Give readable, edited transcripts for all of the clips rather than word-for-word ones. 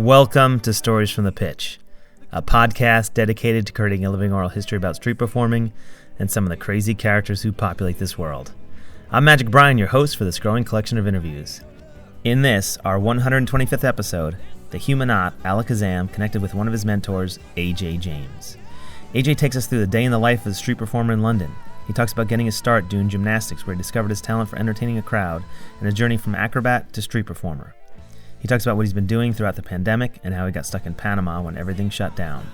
Welcome to Stories from the Pitch, a podcast dedicated to creating a living oral history about street performing and some of the crazy characters who populate this world. I'm Magic Brian, your host for this growing collection of interviews. In this, our 125th episode, the human-ot Alakazam connected with one of his mentors, AJ James. AJ takes us through the day in the life of a street performer in London. He talks about getting his start doing gymnastics, where he discovered his talent for entertaining a crowd, and a journey from acrobat to street performer. He talks about what he's been doing throughout the pandemic and how he got stuck in Panama when everything shut down.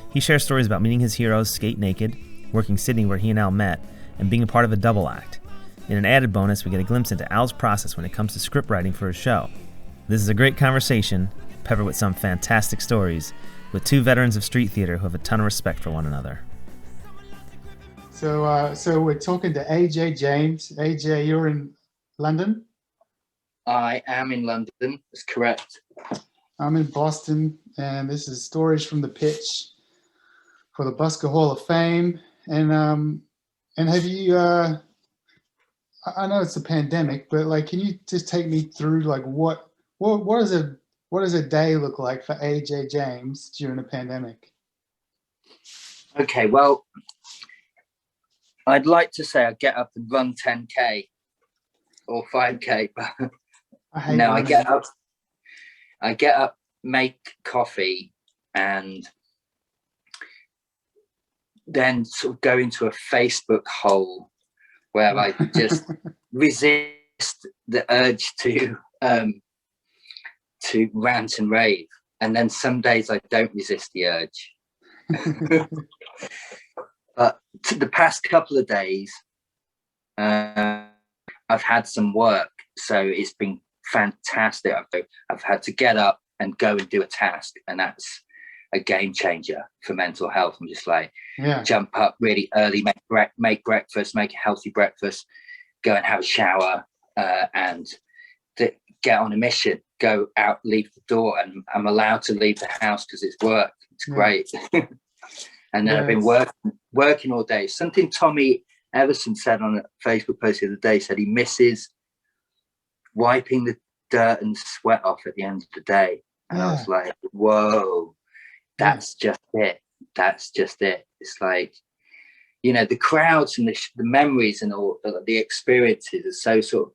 He shares stories about meeting his heroes skate naked, working Sydney where he and Al met, and being a part of a double act. In an added bonus, we get a glimpse into Al's process when it comes to script writing for his show. This is a great conversation, peppered with some fantastic stories, with two veterans of street theater who have a ton of respect for one another. So we're talking to AJ James. AJ, you're in London? I am in London, that's correct. I'm in Boston, and this is Stories from the Pitch for the Busker Hall of Fame. And have you? I know it's a pandemic, but can you just take me through what does a day look like for AJ James during a pandemic? Okay, well, I'd like to say I get up and run 10K or 5K, but no, I get up, make coffee, and then sort of go into a Facebook hole where I just resist the urge to rant and rave. And then some days I don't resist the urge. But the past couple of days, I've had some work, so it's been fantastic. I've had to get up and go and do a task, and that's a game changer for mental health. I'm just jump up really early, make breakfast, make a healthy breakfast, go and have a shower, and get on a mission, go out, leave the door, and I'm allowed to leave the house because it's work. It's great. And then I've been working all day. Something Tommy Everson said on a Facebook post the other day, said he misses wiping the dirt and sweat off at the end of the day. And I was like, whoa, that's just it. That's just it. It's the crowds and the memories and all the experiences are so sort of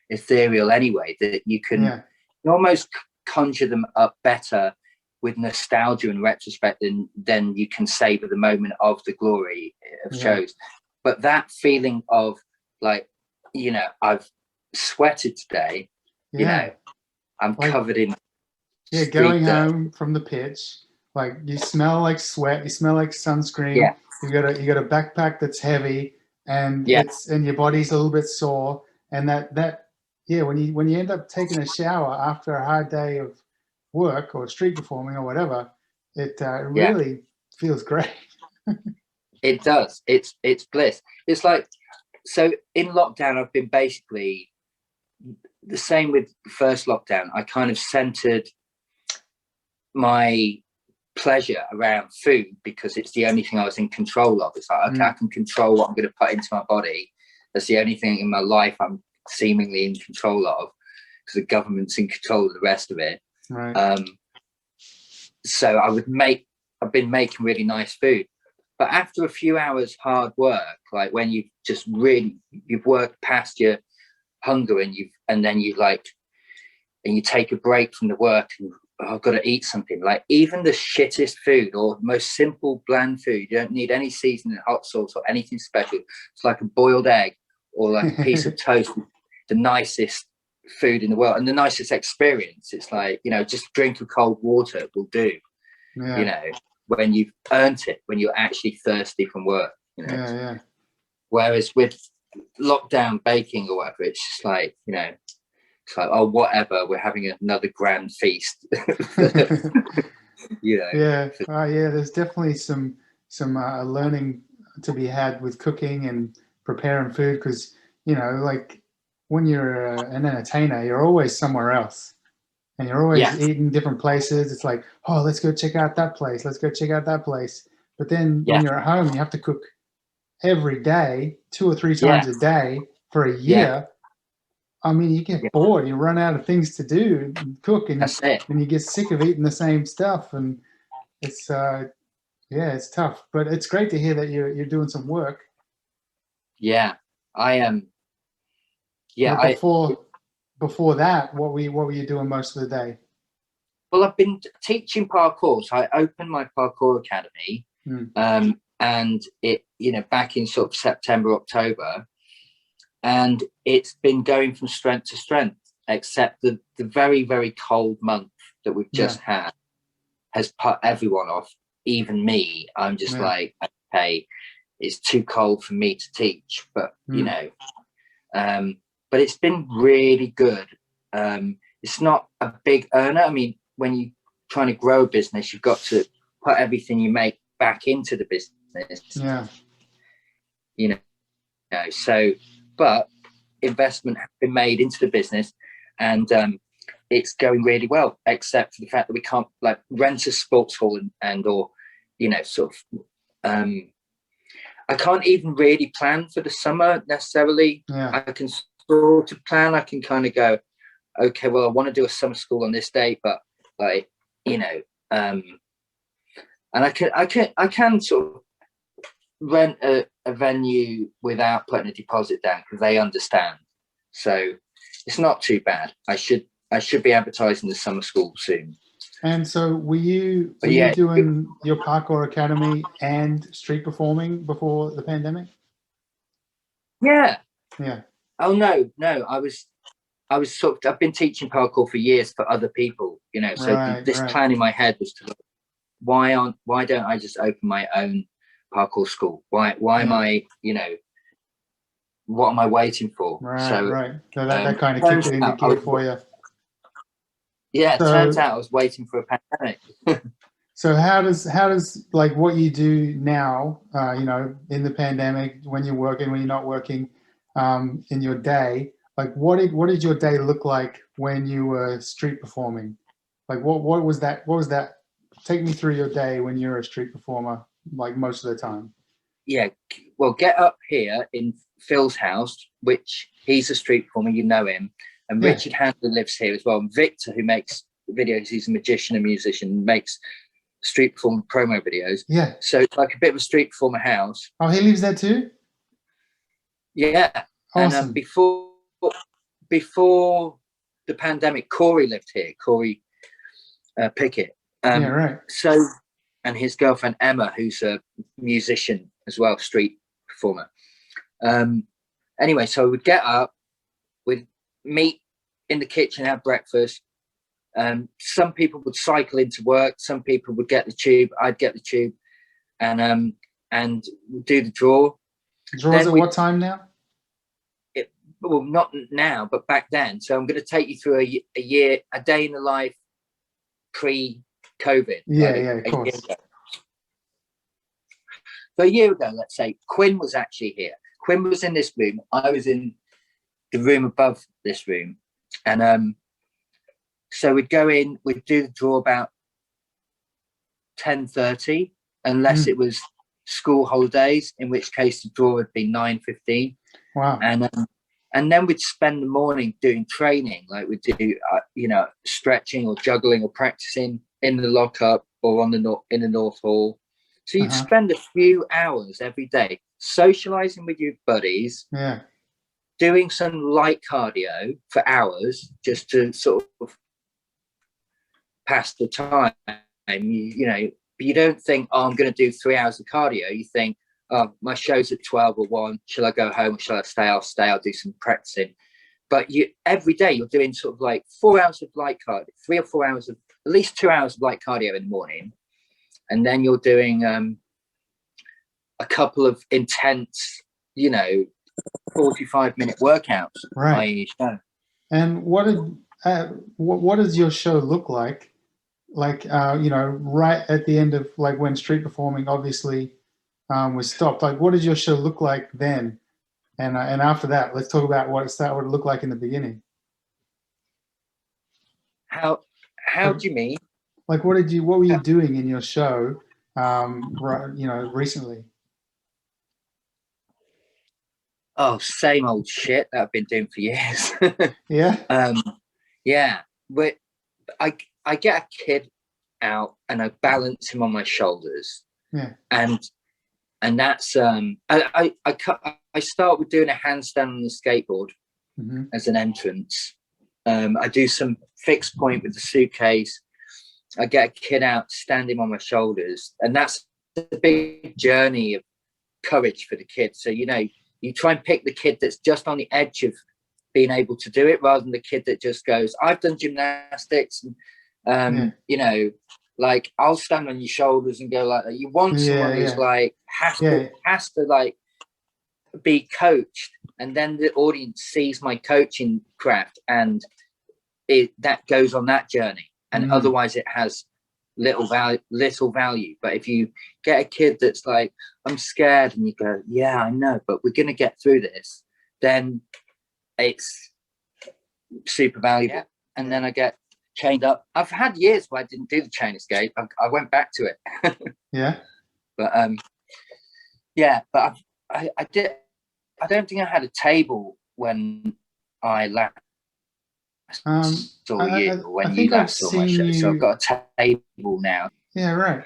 ethereal anyway, that you can almost conjure them up better with nostalgia and retrospect than you can savor the moment of the glory of shows. But that feeling of I've sweated today, I'm covered in going home from the pitch, you smell like sweat, you smell like sunscreen, you got a backpack that's heavy, and and your body's a little bit sore, and when you end up taking a shower after a hard day of work or street performing or whatever, it really feels great. It does. It's bliss. It's so in lockdown, I've been basically the same with the first lockdown. I kind of centered my pleasure around food because it's the only thing I was in control of. It's okay, I can control what I'm going to put into my body. That's the only thing in my life I'm seemingly in control of, because the government's in control of the rest of it. Right. So I've been making really nice food. But after a few hours hard work, when you've worked past your hunger and you take a break from the work and I've got to eat something, even the shittest food or most simple bland food, you don't need any seasoning, hot sauce or anything special. It's like a boiled egg or a piece of toast, the nicest food in the world and the nicest experience. It's just drink of cold water will do. When you've earned it, when you're actually thirsty from work, Whereas with lockdown baking or whatever, it's just oh, whatever, we're having another grand feast. There's definitely some learning to be had with cooking and preparing food, because when you're an entertainer, you're always somewhere else. And you're always eating different places. It's oh, let's go check out that place. Let's go check out that place. But then when you're at home, you have to cook every day, 2 or 3 times a day for a year. I mean, you get bored, you run out of things to do, and cook, and you get sick of eating the same stuff, and it's it's tough. But it's great to hear that you're doing some work. Yeah, I am. Before that, what were you doing most of the day? Well, I've been teaching parkour. So I opened my parkour academy, and it, back in sort of September, October, and it's been going from strength to strength, except the very, very cold month that we've just had has put everyone off, even me. I'm just like, okay, it's too cold for me to teach, but but it's been really good. It's not a big earner. I mean, when you're trying to grow a business, you've got to put everything you make back into the business. Yeah. So, but investment has been made into the business, and it's going really well, except for the fact that we can't like rent a sports hall or I can't even really plan for the summer necessarily. I can sort of plan. I can kind of go, okay, well, I want to do a summer school on this day, but and I can sort of rent a venue without putting a deposit down because they understand. So it's not too bad. I should be advertising the summer school soon. And so were you doing your parkour academy and street performing before the pandemic? Yeah. Oh no, I was sort of, I've been teaching parkour for years for other people, so this plan in my head was to, why don't I just open my own parkour school? Why am I, what am I waiting for? So that kind of kicked it into gear for you. Yeah, it turns out I was waiting for a pandemic. So how does like what you do now, in the pandemic, when you're working, when you're not working, in your day, like what did your day look like when you were street performing? Like what was that? Take me through your day when you're a street performer, like most of the time. Yeah, well, get up here in Phil's house, which he's a street performer, you know him. And Richard Handler lives here as well. And Victor, who makes videos, he's a magician and musician, makes street performer promo videos. Yeah. So it's like a bit of a street performer house. Oh, he lives there too? Yeah. Awesome. And before the pandemic, Corey lived here, Corey Pickett. So, and his girlfriend Emma, who's a musician as well, street performer. Anyway, so we'd get up, we'd meet in the kitchen, have breakfast. Some people would cycle into work, some people would get the tube, I'd get the tube, and do the draw. Draws at what time now? Well, not now, but back then. So I'm going to take you through a day in the life pre-COVID. Of course. So a year ago, let's say, Quinn was actually here. Quinn was in this room. I was in the room above this room. And so we'd go in, we'd do the draw about 10:30, unless it was school holidays, in which case the draw would be 9:15. Wow. And then we'd spend the morning doing training, like we'd do, stretching or juggling or practicing in the lockup or in the North Hall. So you'd spend a few hours every day socializing with your buddies, doing some light cardio for hours just to sort of pass the time. You don't think, I'm going to do 3 hours of cardio. You think, oh, my show's at 12 or 1. Shall I go home or shall I stay? I'll stay. I'll do some practicing. But every day you're doing sort of like 4 hours of light cardio, 3 or 4 hours of, at least 2 hours of light cardio in the morning. And then you're doing a couple of intense, 45-minute workouts. Right. And what does your show look like? Like, right at the end of, like, when street performing obviously was stopped, like what did your show look like then? And after that, let's talk about what it looked like in the beginning. How do you mean? Like what were you doing in your show recently? Oh, same old shit that I've been doing for years. Yeah. Yeah. But I get a kid out and I balance him on my shoulders. Yeah. And that's I start with doing a handstand on the skateboard as an entrance. I do some fixed point with the suitcase. I get a kid out, stand him on my shoulders, and that's a big journey of courage for the kid. So you try and pick the kid that's just on the edge of being able to do it, rather than the kid that just goes, I've done gymnastics, and like, I'll stand on your shoulders and go like that. You want someone who's like has to like be coached, and then the audience sees my coaching craft, and that goes on that journey. And otherwise it has little value. But if you get a kid that's like, I'm scared, and you go, yeah, I know, but we're going to get through this, then it's super valuable. And then I get chained up. I've had years where I didn't do the chain escape. I went back to it. But I did. I don't think I had a table when I last saw you, when you last saw my show. So I've got a table now. Yeah, right.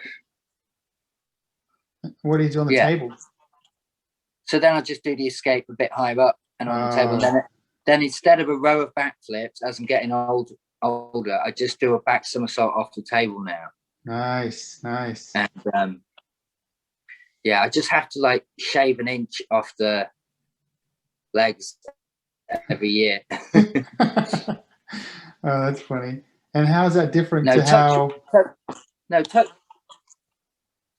What do you do on the table? So then I just do the escape a bit higher up and on the table. Then instead of a row of backflips, as I'm getting older, I just do a back somersault off the table now. Nice. And I just have to like shave an inch off the legs every year. Oh, that's funny. And how is that different to how?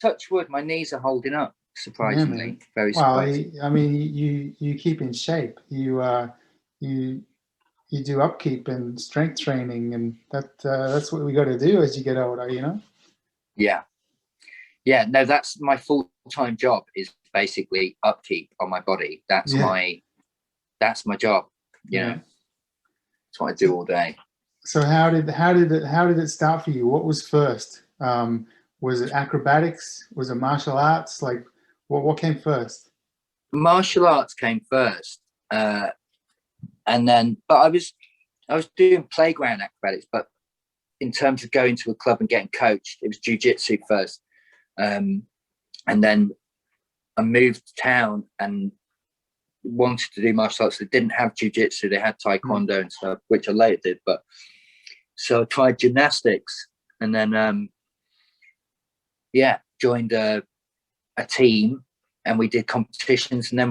Touch wood. My knees are holding up, surprisingly. Very surprising. I mean, you keep in shape. You do upkeep and strength training, and that's what we got to do as you get older. Yeah. No, that's my full-time job, is basically upkeep on my body. That's my job. That's what I do all day. So how did it start for you? What was first? Was it acrobatics? Was it martial arts? Like, what came first? Martial arts came first, and then, but I was doing playground acrobatics. But in terms of going to a club and getting coached, it was jiu-jitsu first, and then I moved to town and wanted to do martial arts. They didn't have jiu-jitsu; they had taekwondo and stuff, which I later did. But so I tried gymnastics, and then joined a team, and we did competitions, and then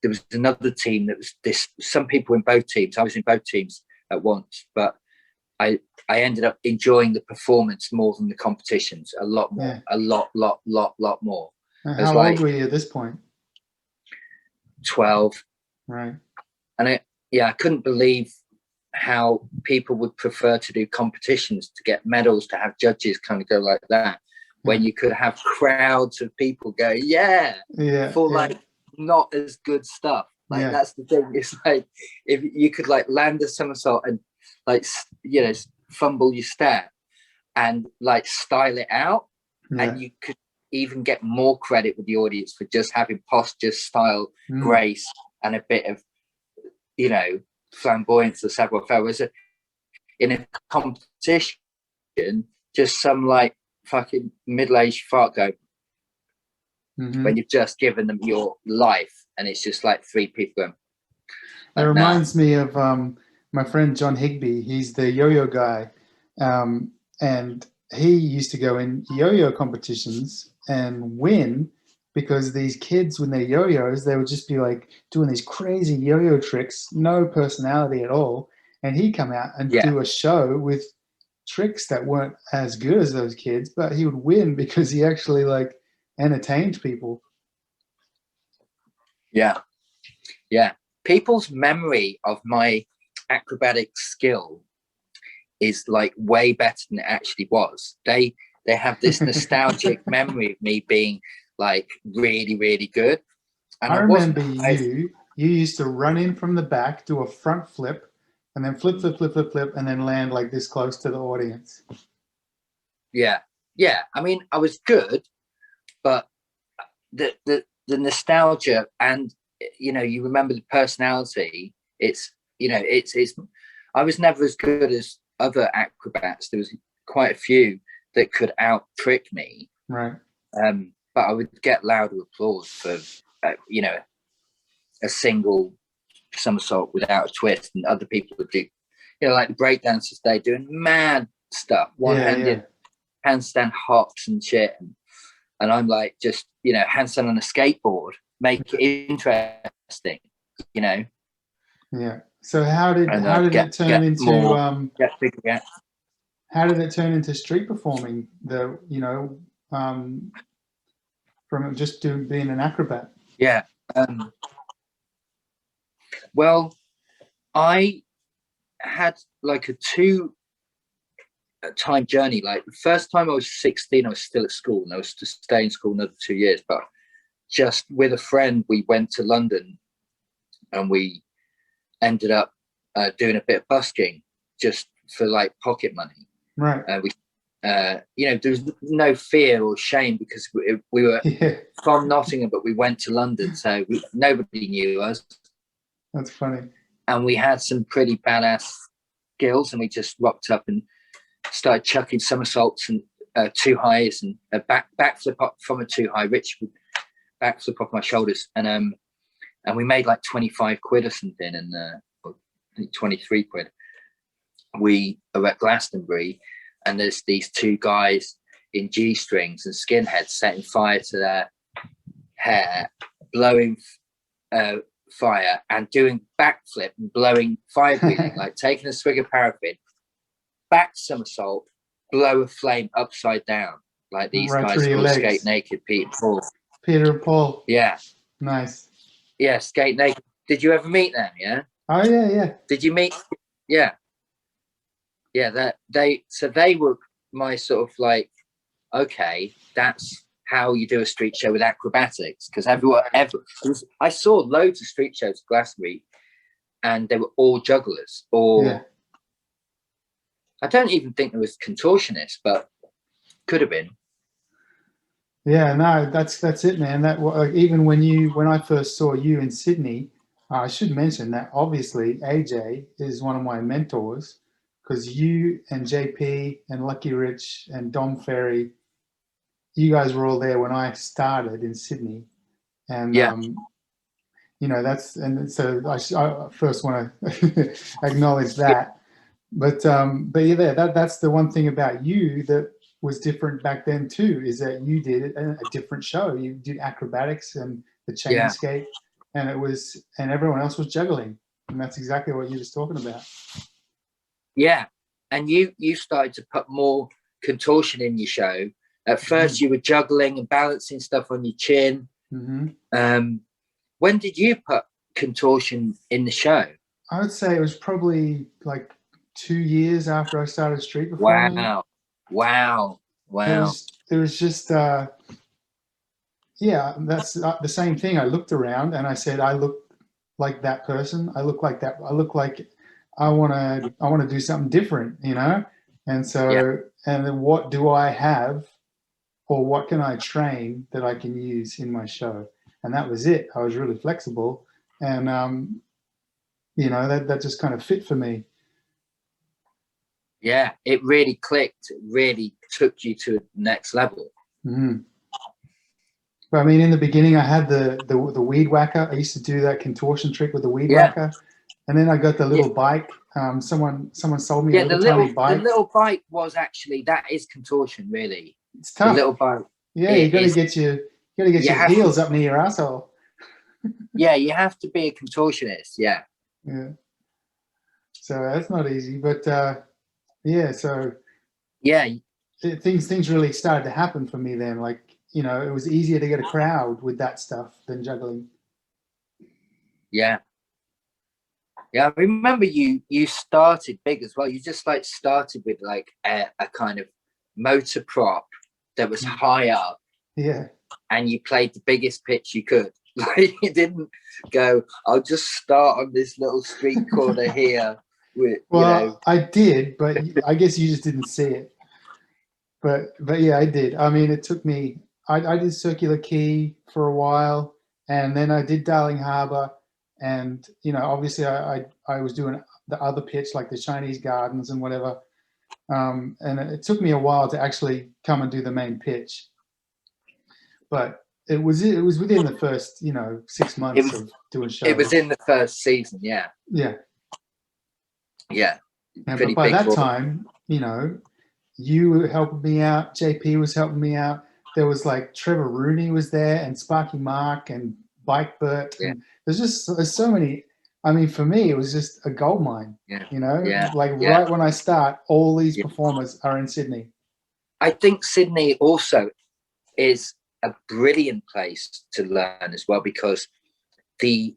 there was another team that was some people in both teams. I was in both teams at once, but I ended up enjoying the performance more than the competitions, a lot more, a lot more. How old were you at this point? 12. Right. And I couldn't believe how people would prefer to do competitions to get medals, to have judges kind of go like that, when you could have crowds of people go, like not as good stuff. Like that's the thing. It's like, if you could like land a somersault and like, fumble your step and like style it out, and you could even get more credit with the audience for just having posture, style, grace, and a bit of, flamboyance or savoir-faire. Whereas in a competition, just some like fucking middle-aged fart go, when you've just given them your life, and it's just like three people going. It reminds me of my friend John Higby. He's the yo-yo guy, and he used to go in yo-yo competitions and win, because these kids, when they're yo-yos, they would just be like doing these crazy yo-yo tricks, no personality at all, and he'd come out and do a show with tricks that weren't as good as those kids, but he would win because he actually like entertained people. Yeah. People's memory of my acrobatic skill is like way better than it actually was. They have this nostalgic memory of me being like really, really good. And I remember you used to run in from the back, do a front flip, and then flip, and then land like this close to the audience. Yeah. I mean, I was good, but the nostalgia and you know, you remember the personality. It's, you know, it's I was never as good as other acrobats. There was quite a few that could out trick me, right? But I would get louder applause for you know, a single somersault without a twist, and other people would do, you know, like the breakdancers, they doing mad stuff, one-handed handstand hops and shit, and I'm like, just, you know, handstand on a skateboard, make it interesting, you know. Yeah. So how did it turn into how did it turn into street performing? The, you know, from just being an acrobat? Yeah. Well, I had like a 2-time journey. Like the first time I was 16, I was still at school, and I was to stay in school another 2 years. But just with a friend, we went to London, and we ended up doing a bit of busking just for like pocket money. Right. You know, there was no fear or shame because we were from Nottingham, but we went to London, so nobody knew us. That's funny. And we had some pretty badass skills, and we just rocked up and started chucking somersaults and 2-highs and a backflip up from a 2-high. Rich would backflip off my shoulders, and we made like 25 quid or something, and 23 quid. We are at Glastonbury, and there's these 2 guys in G-strings and skinheads setting fire to their hair, blowing fire and doing backflip and blowing fire breathing, like taking a swig of paraffin, back somersault, blow a flame upside down, like these guys called Skate Naked, Peter and Paul. Yeah. Nice. Yeah, Skate Naked. Did you ever meet them? Yeah. Oh yeah. Did you meet? Yeah. Yeah, they were my sort of like, okay, that's how you do a street show with acrobatics, because I saw loads of street shows at Glastonbury, and they were all jugglers, or I don't even think there was contortionists, but could have been. Yeah, no, that's it, man. That like, even when I first saw you in Sydney, I should mention that obviously AJ is one of my mentors, because you and JP and Lucky Rich and Dom Ferry, you guys were all there when I started in Sydney, and you know, and so I first want to acknowledge that, but yeah, that's the one thing about you that was different back then too, is that you did a different show. You did acrobatics and the chain skate, and everyone else was juggling, and that's exactly what you're just talking about. Yeah, and you started to put more contortion in your show. At first, you were juggling and balancing stuff on your chin. When did you put contortion in the show? I would say it was probably like 2 years after I started street performing. Wow. There was just that's the same thing. I looked around and I said, I look like that person. I look like that. I look like I want to do something different, you know? And so, and then what do I have, or what can I train that I can use in my show? And that was it. I was really flexible, and you know, that just kind of fit for me. Yeah, it really clicked. It really took you to the next level. Mm-hmm. But I mean, in the beginning, I had the weed whacker. I used to do that contortion trick with the weed whacker, and then I got the little bike. Someone sold me a little tiny bike. The little bike was actually, that is contortion, really. It's tough. The little bike. Yeah, you got to get your heels up near your asshole. Yeah, you have to be a contortionist. Yeah. Yeah. So that's not easy, but so things really started to happen for me then. Like, you know, it was easier to get a crowd with that stuff than juggling. Yeah. Yeah, I remember you started big as well. You just like started with like a kind of motor prop that was high up. Yeah. And you played the biggest pitch you could. Like, you didn't go, I'll just start on this little street corner here. With, well, you know. I did, but I guess you just didn't see it. But yeah, I did. I mean, it took me, I did circular key for a while, And then I did Darling Harbour, and obviously I was doing the other pitch, like the Chinese Gardens and whatever. And it took me a while to actually come and do the main pitch, but it was within the first 6 months of doing shows. It was in the first season, yeah. But by that time, you were helping me out, JP was helping me out. There was like Trevor Rooney was there, and Sparky Mark and Bike Bert. Yeah. And there's so many. I mean, for me, it was just a gold mine. Right when I start, all these performers are in Sydney. I think Sydney also is a brilliant place to learn as well, because the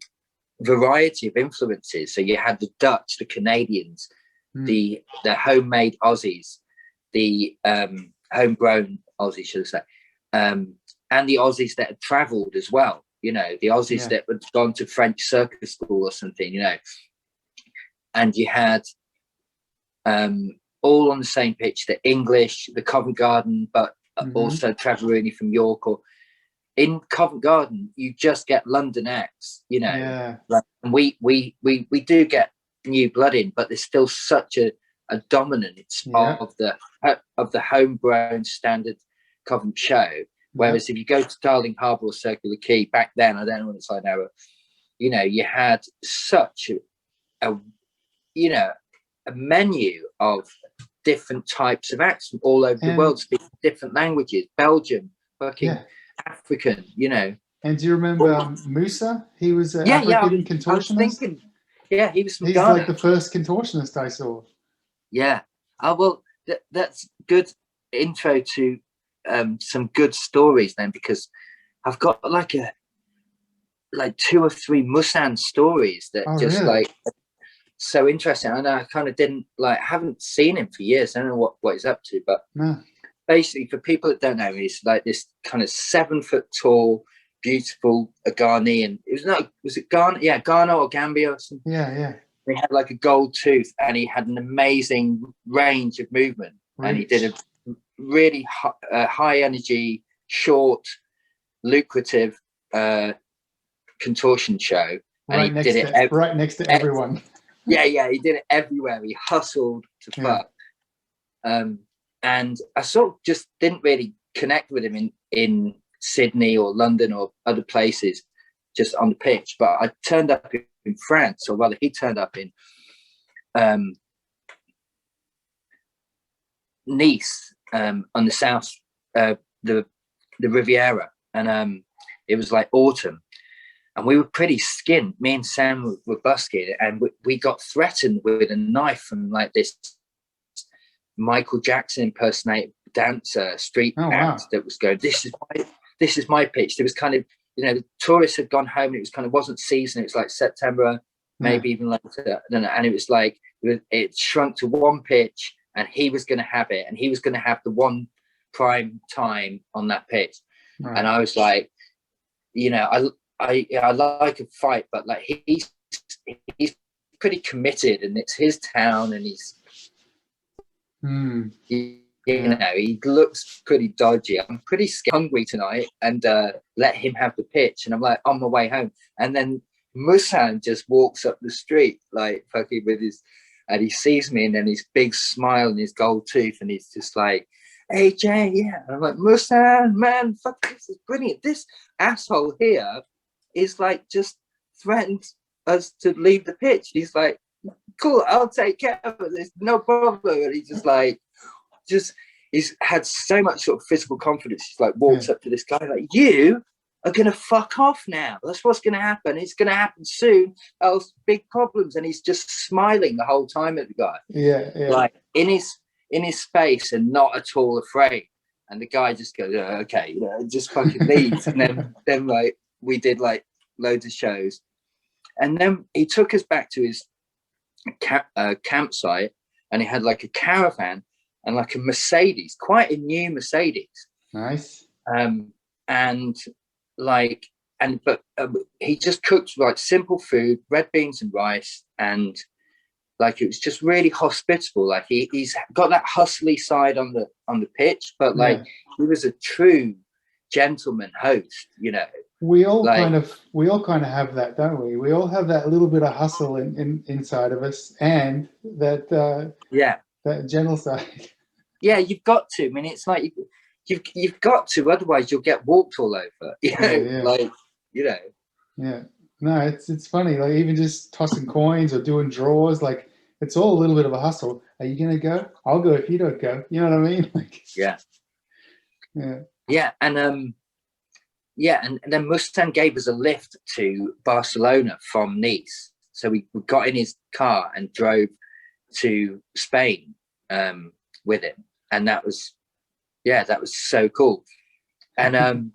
variety of influences. So you had the Dutch, the Canadians, the homemade Aussies, the homegrown Aussies, should I say, and the Aussies that had travelled as well. The Aussies that had gone to French circus school or something. And you had all on the same pitch: the English, the Covent Garden, but also Trevor Rooney from York. Or in Covent Garden, you just get London acts. Like, and we do get new blood in, but there's still such a dominance of the homegrown standard Covent show. Whereas if you go to Darling Harbour or Circular Quay back then, I don't know what it's like now, but you had such a menu of different types of acts from all over the world, speaking different languages, Belgium, fucking African, And do you remember Musa? He was an African contortionist. He was from He's Ghana. like the first contortionist I saw. Yeah. Well, that's good intro to some good stories then, because I've got like 2 or 3 Musan stories that really? So interesting. And I kind of haven't seen him for years. I don't know what he's up to, but basically, for people that don't know, he's like this kind of 7 foot tall, beautiful Ghanaian. Was it Ghana? Yeah, Ghana or Gambia or something. Yeah. He had like a gold tooth, and he had an amazing range of movement. And he did a really high energy, short, lucrative contortion show. Right next to everyone. Yeah, he did it everywhere. He hustled to fuck. And I sort of just didn't really connect with him in Sydney or London or other places, just on the pitch. But I turned up in France, or rather he turned up in Nice, on the south, the Riviera, and it was like autumn, and we were pretty skint. Me and Sam were busking, and we got threatened with a knife from like this Michael Jackson impersonator dancer street act that was going, this is my pitch. There was kind of, the tourists had gone home, and it was kind of wasn't season. It was like September, maybe even later, and it was like it shrunk to one pitch, and he was going to have it, and he was going to have the one prime time on that pitch. And I was like, I like a fight, but like he's pretty committed, and it's his town, and he's he looks pretty dodgy. I'm pretty hungry tonight, and let him have the pitch. And I'm like on my way home, and then Musan just walks up the street like fucking with his, and he sees me, and then his big smile and his gold tooth, and he's just like, "Hey Jay, yeah." And I'm like, "Musan, man, fuck, this is brilliant. This asshole here is like just threatened us to leave the pitch." He's like, "Cool, I'll take care of it. There's no problem." And he's just like, he's had so much sort of physical confidence. He's like walks up to this guy like, "You are gonna fuck off now. That's what's gonna happen. It's gonna happen soon. Else big problems." And he's just smiling the whole time at the guy. Like in his face, and not at all afraid. And the guy just goes, "Okay, just fucking leaves." And then like we did like loads of shows, and then he took us back to his campsite, and he had like a caravan and like a Mercedes, quite a new Mercedes. Nice. But he just cooked like simple food, red beans and rice, and like it was just really hospitable. Like he's got that hustly side on the pitch, but like he was a true gentleman host, We all like, kind of have that, don't we? We all have that little bit of hustle in inside of us, and that that gentle side. Yeah, you've got to. I mean, it's like you've got to, otherwise you'll get walked all over. You know, like, you know. Yeah. No, it's funny. Like even just tossing coins or doing draws, like it's all a little bit of a hustle. Are you gonna go? I'll go if you don't go. You know what I mean? Like, yeah. And then Mustang gave us a lift to Barcelona from Nice. So we got in his car and drove to Spain with him. And that was so cool. And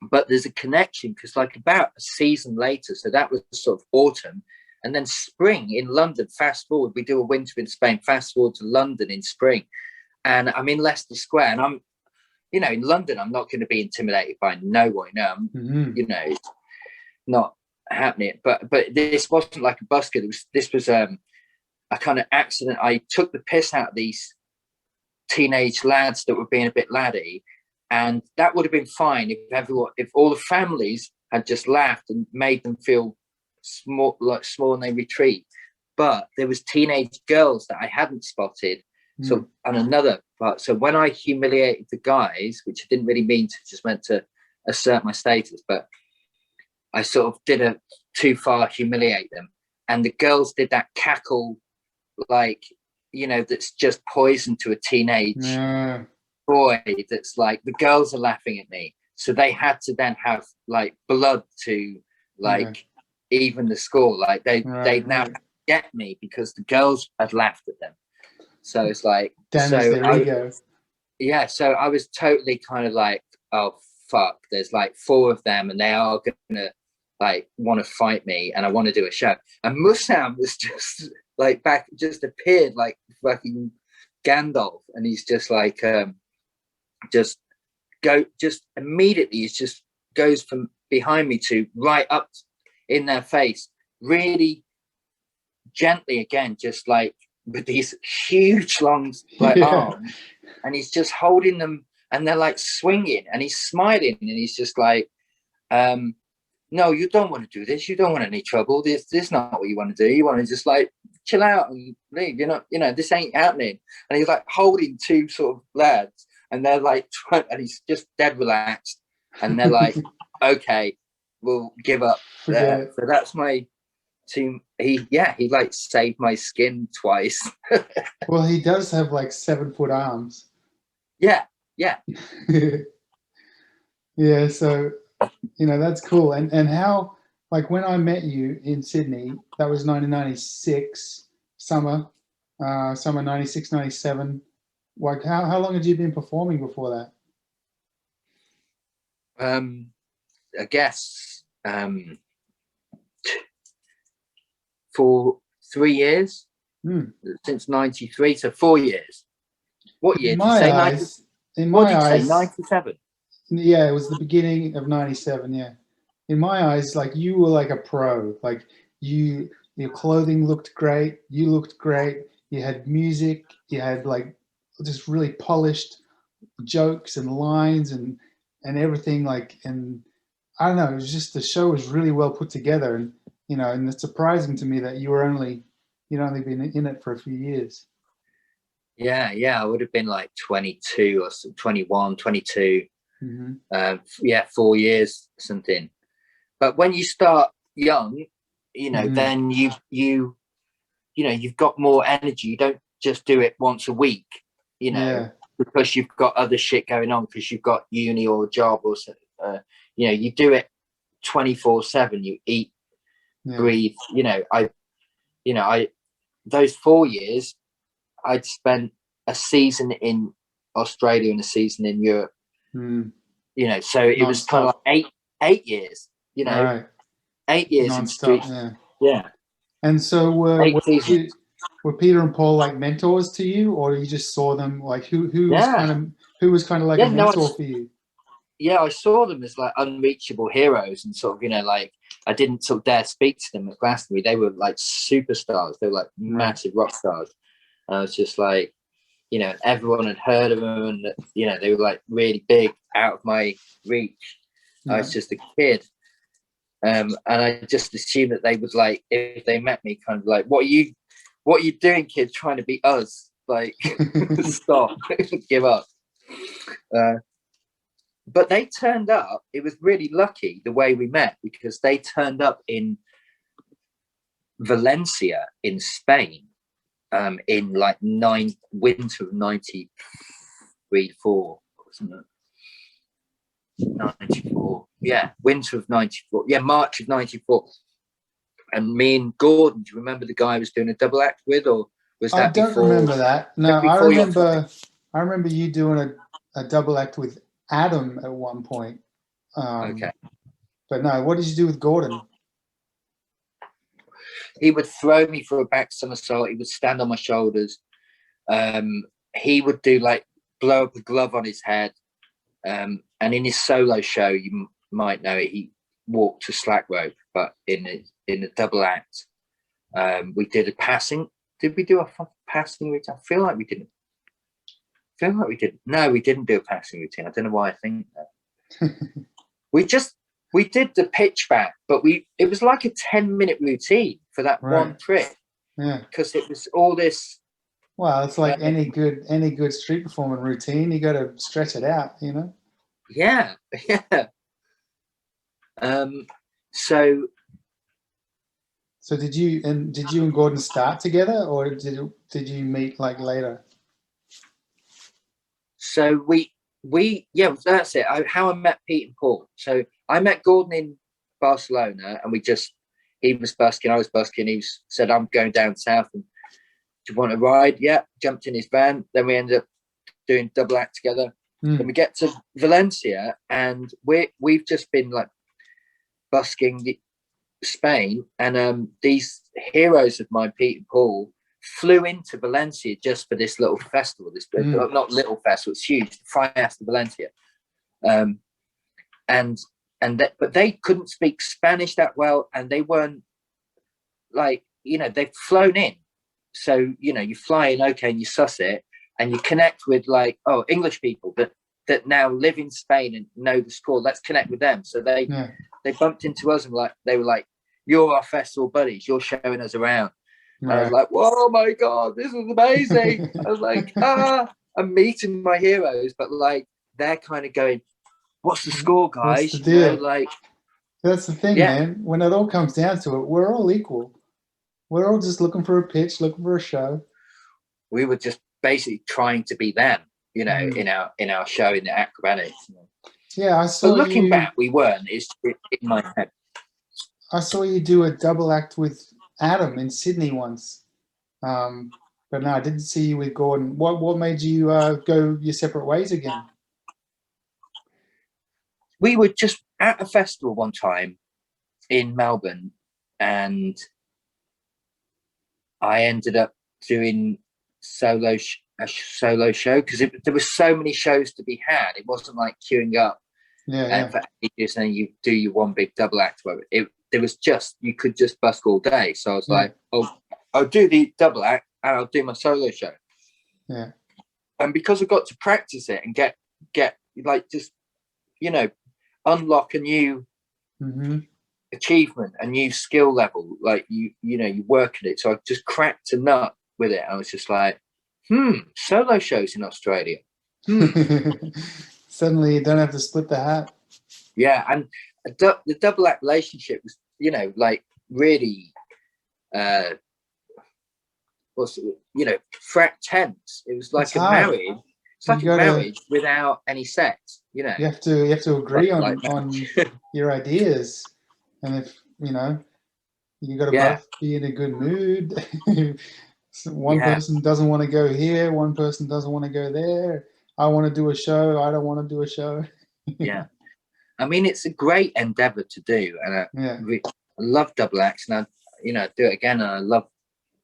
but there's a connection because like about a season later, so that was sort of autumn, and then spring in London, fast forward, we do a winter in Spain, fast forward to London in spring. And I'm in Leicester Square, and I'm, you know, in London, I'm not going to be intimidated by no one. You know, not happening. But this wasn't like a busker. This was a kind of accident. I took the piss out of these teenage lads that were being a bit laddie, and that would have been fine if all the families had just laughed and made them feel small and they retreat. But there was teenage girls that I hadn't spotted. So on another part, so when I humiliated the guys, which I didn't really mean to, just meant to assert my status, but I sort of did a too far humiliate them, and the girls did that cackle, like, you know, that's just poison to a teenage boy. That's like, the girls are laughing at me, so they had to then have like blood to like even the score. Like they now get me because the girls had laughed at them. So it's like, so I was totally kind of like, oh fuck, there's like 4 of them and they are gonna like want to fight me and I want to do a show. And Musam was just like just appeared like fucking Gandalf, and he's just like just immediately, he just goes from behind me to right up in their face, really gently again, just like with these huge long arms, and he's just holding them and they're like swinging and he's smiling and he's just like, no, you don't want to do this, you don't want any trouble, this is not what you want to do, you want to just like chill out and leave, you know this ain't happening. And he's like holding 2 sort of lads and they're like and he's just dead relaxed and they're like okay, we'll give up there. So that's my team. He like saved my skin twice. Well, he does have like 7-foot arms. Yeah, so you know, that's cool. And how, like when I met you in Sydney, that was 1996 summer 96, 97. Like how long had you been performing before that? I guess for 3 years, since 93, so 4 years. What year did you say? 97? Yeah, it was the beginning of 97. Yeah, in my eyes, like you were like a pro. Like your clothing looked great, you looked great, you had music, you had like just really polished jokes and lines and everything, like, and I don't know, it was just, the show was really well put together. And you know, and it's surprising to me that you'd only been in it for a few years. Yeah, I would have been like 22 or 21, 22. 4 years something. But when you start young, you know, then you know, you've got more energy. You don't just do it once a week, you know, because you've got other shit going on, because you've got uni or a job or you know, you do it 24/7. You eat, breathe. You know, I those 4 years, I'd spent a season in Australia and a season in Europe. You know, so it was kind of like eight years. You know, 8 years in street. Yeah. And so were Peter and Paul like mentors to you, or you just saw them like who was kind of like a mentor for you? Yeah, I saw them as like unreachable heroes, and sort of, you know, like I didn't sort of dare speak to them at Glastonbury. They were like superstars. They were like massive rock stars. And I was just like, you know, everyone had heard of them, and you know, they were like really big, out of my reach. I was just a kid. And I just assumed that they would, like, if they met me, kind of like, what are you doing, kid, trying to be us? Like, stop, give up. But they turned up. It was really lucky the way we met, because they turned up in Valencia in Spain in like winter of 93-4, wasn't it? 94, yeah, winter of 94, yeah, March of 94. And me and Gordon, do you remember the guy I was doing a double act with, or was that I don't remember that. No, I remember you doing a double act with Adam at one point. Okay. But no, what did you do with Gordon? He would throw me for a back somersault. He would stand on my shoulders. He would do, like, blow up a glove on his head. And in his solo show, you might know it, he walked to slack rope. But in a double act, we did a passing. Did we do a passing routine? I feel like we didn't. No, we didn't do a passing routine. I don't know why I think that. we did the pitch back, but it was like a 10-minute routine for that one trick. Yeah, because it was all this. Well, it's like any good street performing routine. You got to stretch it out, you know. Yeah. So did you and Gordon start together, or did you meet like later? So we that's it. How I met Pete and Paul. So I met Gordon in Barcelona, and he was busking, I was busking. He said, I'm going down south, and do you want to ride? Yeah, jumped in his van. Then we ended up doing double act together. Then we get to Valencia, and we've just been like busking Spain, and these heroes of mine, Pete and Paul, flew into Valencia just for this little festival. Not little festival, it's huge, Fiesta Valencia. But they couldn't speak Spanish that well, and they weren't, like, they've flown in. So, you fly in, okay, and you suss it, and you connect with, like, English people that now live in Spain and know the score. Let's connect with them. So they bumped into us, and they were like, you're our festival buddies. You're showing us around. Right. I was like, whoa, my God, this is amazing. I was like, I'm meeting my heroes, but, like, they're kind of going, what's the score, guys? What's the deal? Like, that's the thing, man. When it all comes down to it, we're all equal. We're all just looking for a pitch, looking for a show. We were just basically trying to be them, in our show, in the acrobatics. Yeah, I saw. But looking back, we weren't. It's in my head. I saw you do a double act with Adam in Sydney once, but no, I didn't see you with Gordon. What made you go your separate ways again? We were just at a festival one time in Melbourne, and I ended up doing a solo show, because there were so many shows to be had. It wasn't like queuing up for ages and you do your one big double act. There was just, you could just busk all day. So I was like, I'll do the double act and I'll do my solo show. Yeah. And because I got to practice it and get like, just, unlock a new achievement, a new skill level, like you work at it. So I just cracked a nut with it. I was just like, solo shows in Australia. Suddenly you don't have to split the hat. Yeah, and the double act relationship was, like, really tense. It was like a marriage. It's like a marriage without any sex. You have to agree on your ideas, and if you got to both be in a good mood. One person doesn't want to go here, one person doesn't want to go there. I want to do a show, I don't want to do a show. Yeah, I mean, it's a great endeavor to do, and I love double acts, and I do it again, and I love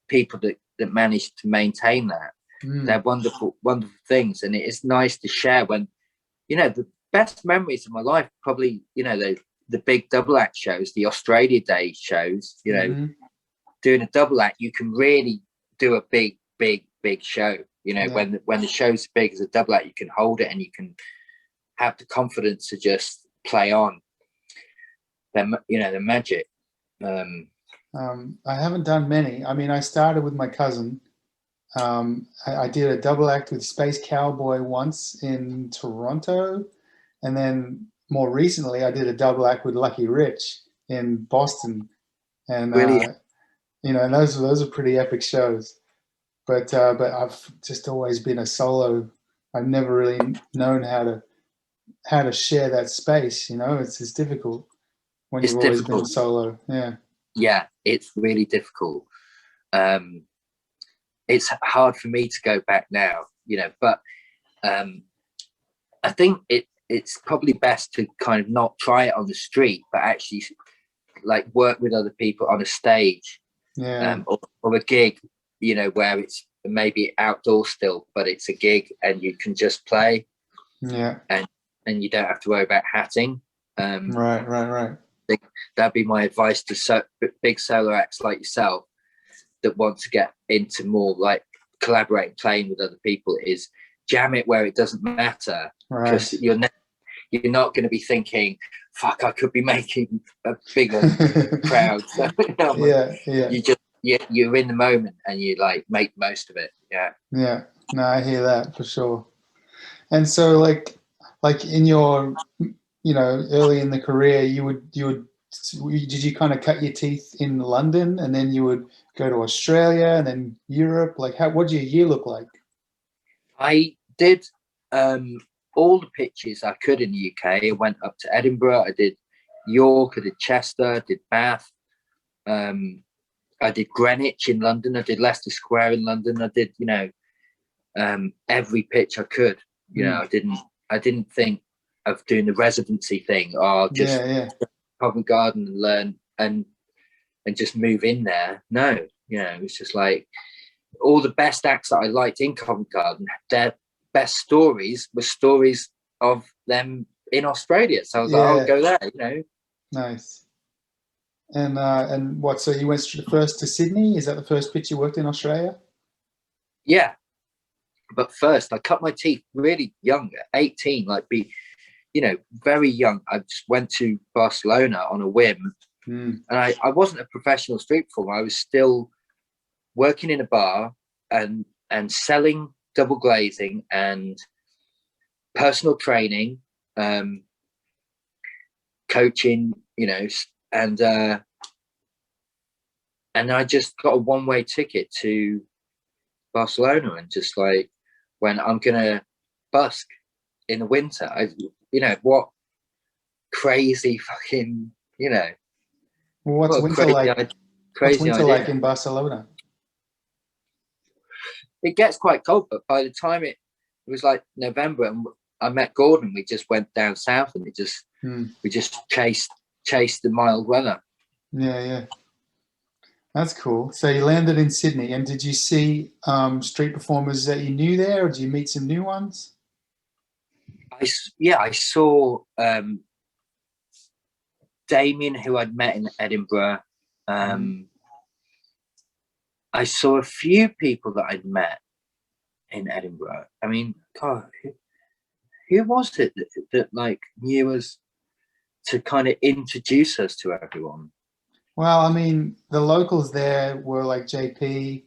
people that manage to maintain that. They're wonderful things, and it is nice to share. When the best memories of my life, probably the big double act shows, the Australia Day shows. Doing a double act, you can really do a big show. When the show's big as a double act, you can hold it and you can have the confidence to just play on. they're magic. I haven't done many. I mean, I started with my cousin. I did a double act with Space Cowboy once in Toronto, and then more recently I did a double act with Lucky Rich in Boston, and Really, and those are pretty epic shows. But I've just always been a solo. I've never really known how to share that space. It's difficult when it's you've always difficult. been solo. Yeah, it's really difficult. It's hard for me to go back now, but I think it's probably best to kind of not try it on the street, but actually like work with other people on a stage, or a gig, where it's maybe outdoor still, but it's a gig and you can just play, and you don't have to worry about hatting. Right. That'd be my advice to big solo acts like yourself that want to get into more like collaborating, playing with other people, is jam it where it doesn't matter, because you're not going to be thinking, fuck, I could be making a bigger crowd. So, you're in the moment and you like make the most of it. No, I hear that for sure. And so like in your early in the career, did you kind of cut your teeth in London, and then you would go to Australia and then Europe? Like, what did your year look like? I did all the pitches I could in the UK. I went up to Edinburgh, I did York, I did Chester, I did Bath, I did Greenwich in London, I did Leicester Square in London, I did every pitch I could. I didn't think of doing the residency thing, or just Covent Garden and learn and just move in there. No, it was just like all the best acts that I liked in Covent Garden, their best stories were stories of them in Australia. So I was like, I'll go there, Nice. And what? So you went first to Sydney? Is that the first pitch you worked in Australia? Yeah, but first I cut my teeth really young, at 18, very young. I just went to Barcelona on a whim, and I wasn't a professional street performer. I was still working in a bar and selling double glazing and personal training, coaching, and I just got a one-way ticket to Barcelona, and just like, when I'm gonna busk in the winter, what crazy fucking, Well, what's winter like? What's winter like in Barcelona? It gets quite cold, but by the time it was like November and I met Gordon, we just went down south and we just chased the mild weather. Yeah. That's cool. So you landed in Sydney, and did you see street performers that you knew there, or did you meet some new ones? I saw Damien, who I'd met in Edinburgh. I saw a few people that I'd met in Edinburgh. I mean, God, who was it that like knew us to kind of introduce us to everyone? Well, I mean, the locals there were like JP,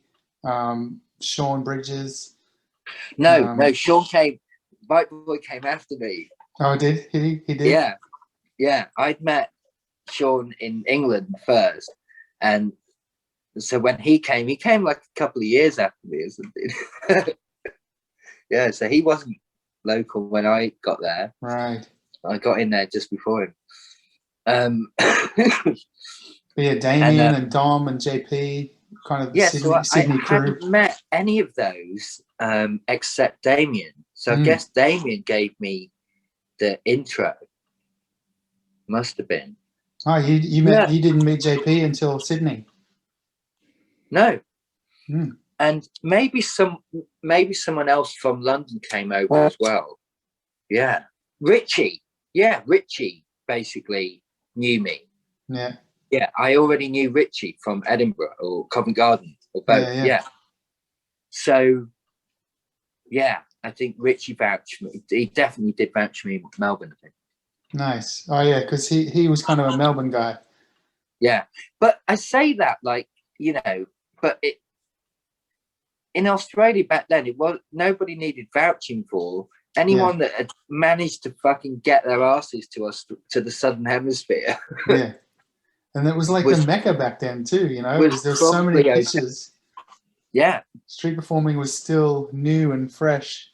Sean Bridges. No, Sean came. Mike Boy came after me. Oh, did he? He did. Yeah. I'd met Sean in England first, and so when he came like a couple of years after me, isn't it? Yeah, so he wasn't local when I got there. Right. I got in there just before him. Yeah, Damien and Dom and JP, kind of the Sydney crew. I hadn't met any of those except Damien. So I guess Damien gave me the intro. Must have been. Oh, you didn't meet JP until Sydney? No. And maybe someone else from London came over as well. Yeah. Richie basically knew me. Yeah, I already knew Richie from Edinburgh or Covent Garden or both. Yeah. So, yeah, I think Richie vouched for me. He definitely did vouch for me in Melbourne, I think. Nice. Oh yeah, because he was kind of a Melbourne guy. Yeah, but I say that like, you know, but in Australia back then, it was nobody needed vouching for. Anyone that had managed to fucking get their asses to us to the southern hemisphere. Yeah, and it was like the Mecca back then too. You know, there's so many pitches. Yeah, street performing was still new and fresh,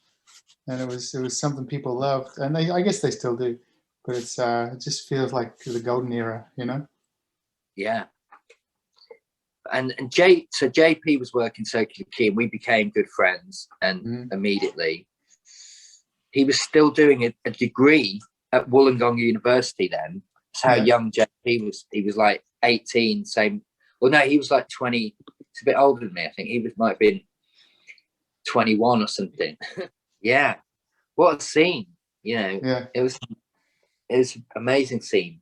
and it was something people loved, and I guess they still do. But it just feels like the golden era, you know. Yeah. And so JP was working Circular Quay, and we became good friends. And immediately, he was still doing a degree at Wollongong University. Then that's how young JP was. He was like 18, same. Well, no, he was like 20. He's a bit older than me. I think he might have been 21 or something. Yeah, what a scene! You know, it was an amazing scene.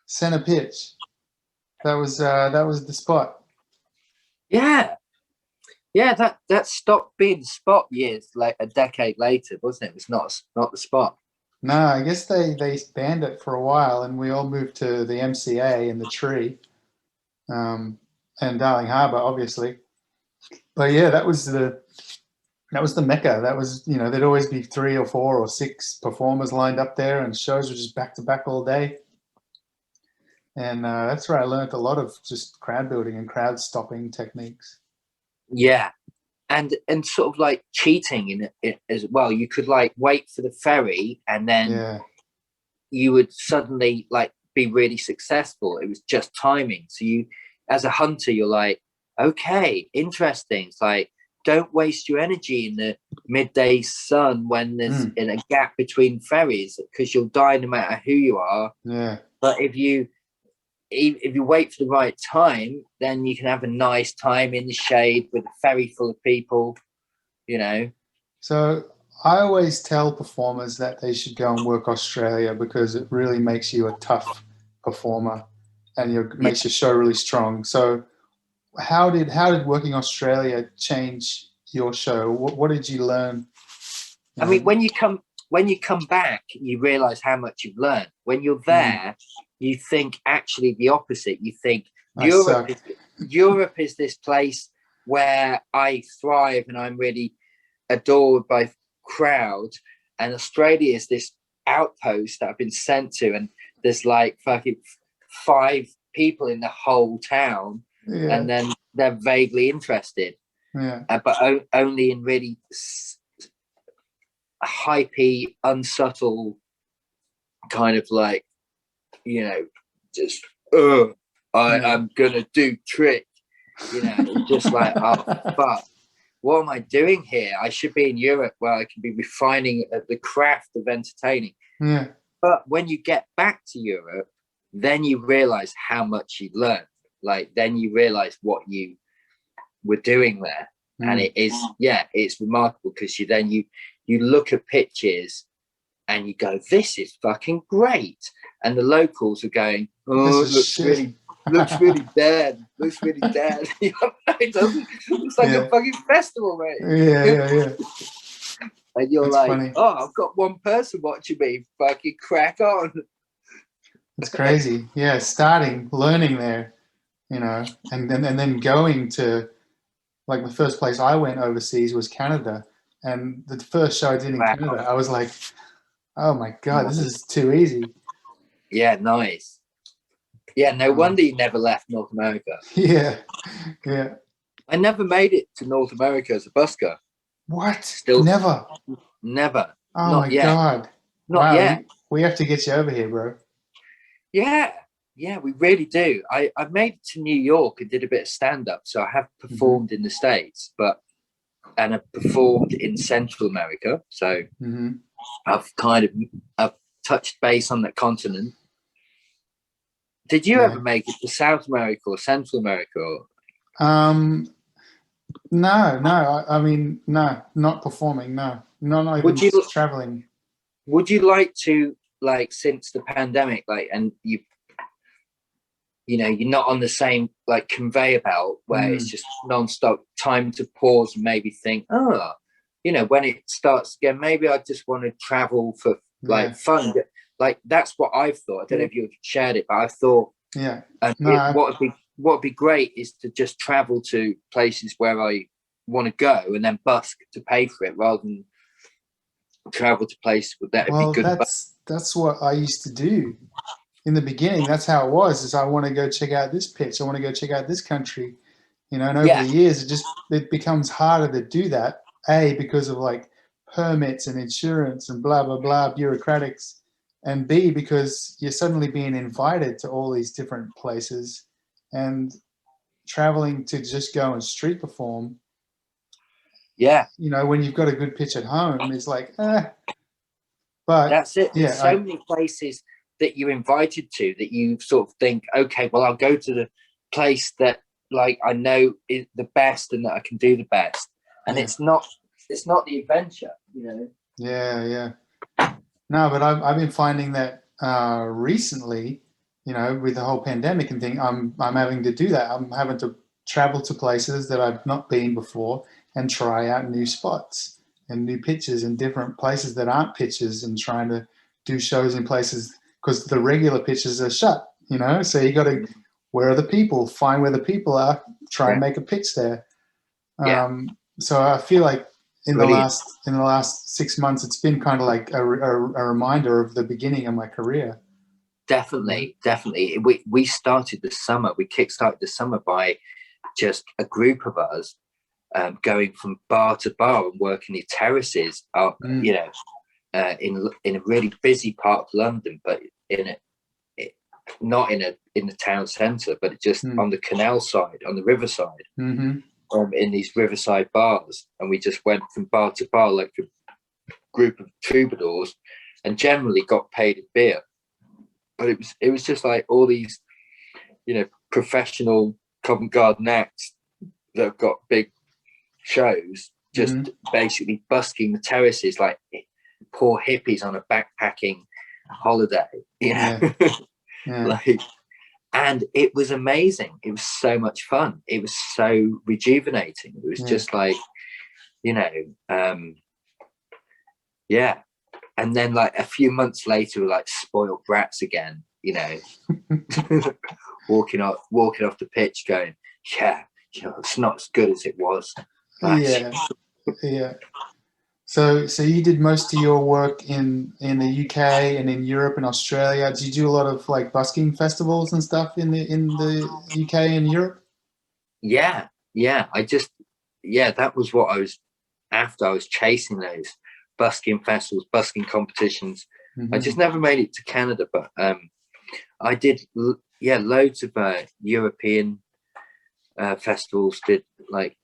Center pitch. That was the spot. Yeah, that stopped being the spot years like a decade later, wasn't it? It was not the spot. No, I guess they banned it for a while, and we all moved to the MCA and the Tree, and Darling Harbour, obviously. But yeah, that was the Mecca. That was, you know, there'd always be 3 or 4 or 6 performers lined up there, and shows were just back to back all day. And that's where I learned a lot of just crowd building and crowd stopping techniques. Yeah, and sort of like cheating in it as well. You could like wait for the ferry, and then you would suddenly like be really successful. It was just timing. So you, as a hunter, you're like, okay, interesting. It's like, don't waste your energy in the midday sun when there's in a gap between ferries, because you'll die no matter who you are. Yeah. But if you wait for the right time, then you can have a nice time in the shade with a ferry full of people, you know. So I always tell performers that they should go and work Australia, because it really makes you a tough performer, and makes your show really strong. So how did working Australia change your show? What did you learn? I mean, when you come back, you realize how much you've learned. When you're there, you think actually the opposite. You think Europe is this place where I thrive and I'm really adored by crowds, and Australia is this outpost that I've been sent to, and there's like fucking 5 people in the whole town, and then they're vaguely interested, but only in really hypey, unsubtle kind of like, you know, just I'm gonna do trick, you know, just like, oh fuck, what am I doing here? I should be in Europe where I can be refining the craft of entertaining. But when you get back to Europe, then you realize how much you learned. Like, then you realize what you were doing there. And it is, it's remarkable, because you look at pictures and you go, this is fucking great. And the locals are going, oh, it looks really dead. Looks really dead. It doesn't. It's like a fucking festival, mate. Yeah. And you're like, funny. Oh, I've got one person watching me. Fucking crack on. It's crazy. Yeah, learning there, you know, and then going to, like, the first place I went overseas was Canada. And the first show I did in Canada, I was like, oh my God, this is too easy. Yeah, nice. Yeah, no wonder you never left North America. Yeah. I never made it to North America as a busker. What? Still never? Never. Oh my God. Not yet. We have to get you over here, bro. Yeah, we really do. I made it to New York and did a bit of stand-up, so I have performed in the States, and I've performed in Central America, so I've touched base on that continent. Did you ever make it to South America or Central America? No. I mean, no, not performing. No, not even traveling. Would you like to, like, since the pandemic, like, and you know, you're not on the same like conveyor belt where it's just non-stop, time to pause and maybe think, oh, you know, when it starts again, maybe I just want to travel for like fun. like that's what I've thought. I don't know if you've shared it, but I've thought, what would be great is to just travel to places where I want to go and then busk to pay for it, rather than travel to places that would be good. That's what I used to do in the beginning. That's how it was. Is I want to go check out this pitch. I want to go check out this country. And over the years, it becomes harder to do that. A, because of like permits and insurance and blah blah blah bureaucratics, and B, because you're suddenly being invited to all these different places, and traveling to just go and street perform. Yeah. When you've got a good pitch at home, it's like, But that's it. Yeah, There's so many places that you're invited to that you sort of think, okay, well, I'll go to the place that like I know is the best and that I can do the best. And it's not the adventure, Yeah. No, but I've been finding that recently, with the whole pandemic and thing, I'm having to do that. I'm having to travel to places that I've not been before and try out new spots and new pitches in different places that aren't pitches, and trying to do shows in places because the regular pitches are shut, so you got to, where are the people, find where the people are, try and make a pitch there. So I feel like in the last 6 months, it's been kind of like a reminder of the beginning of my career. Definitely. We started the summer. We kickstarted the summer by just a group of us going from bar to bar and working the terraces up, in a really busy part of London, but not in the town centre, but just on the canal side, on the riverside, in these riverside bars. And we just went from bar to bar like a group of troubadours, and generally got paid in beer. But it was just like all these, professional Covent Garden acts that have got big shows, just basically busking the terraces like poor hippies on a backpacking holiday, like, and it was amazing. It was so much fun. It was so rejuvenating. It was just like, and then like a few months later, we're like spoiled brats again, walking off the pitch going, it's not as good as it was. Yeah. So you did most of your work in the UK and in Europe and Australia. Did you do a lot of like busking festivals and stuff in the UK and Europe? Yeah. That was what I was after. I was chasing those busking festivals, busking competitions. I just never made it to Canada, but I did loads of European festivals. Did like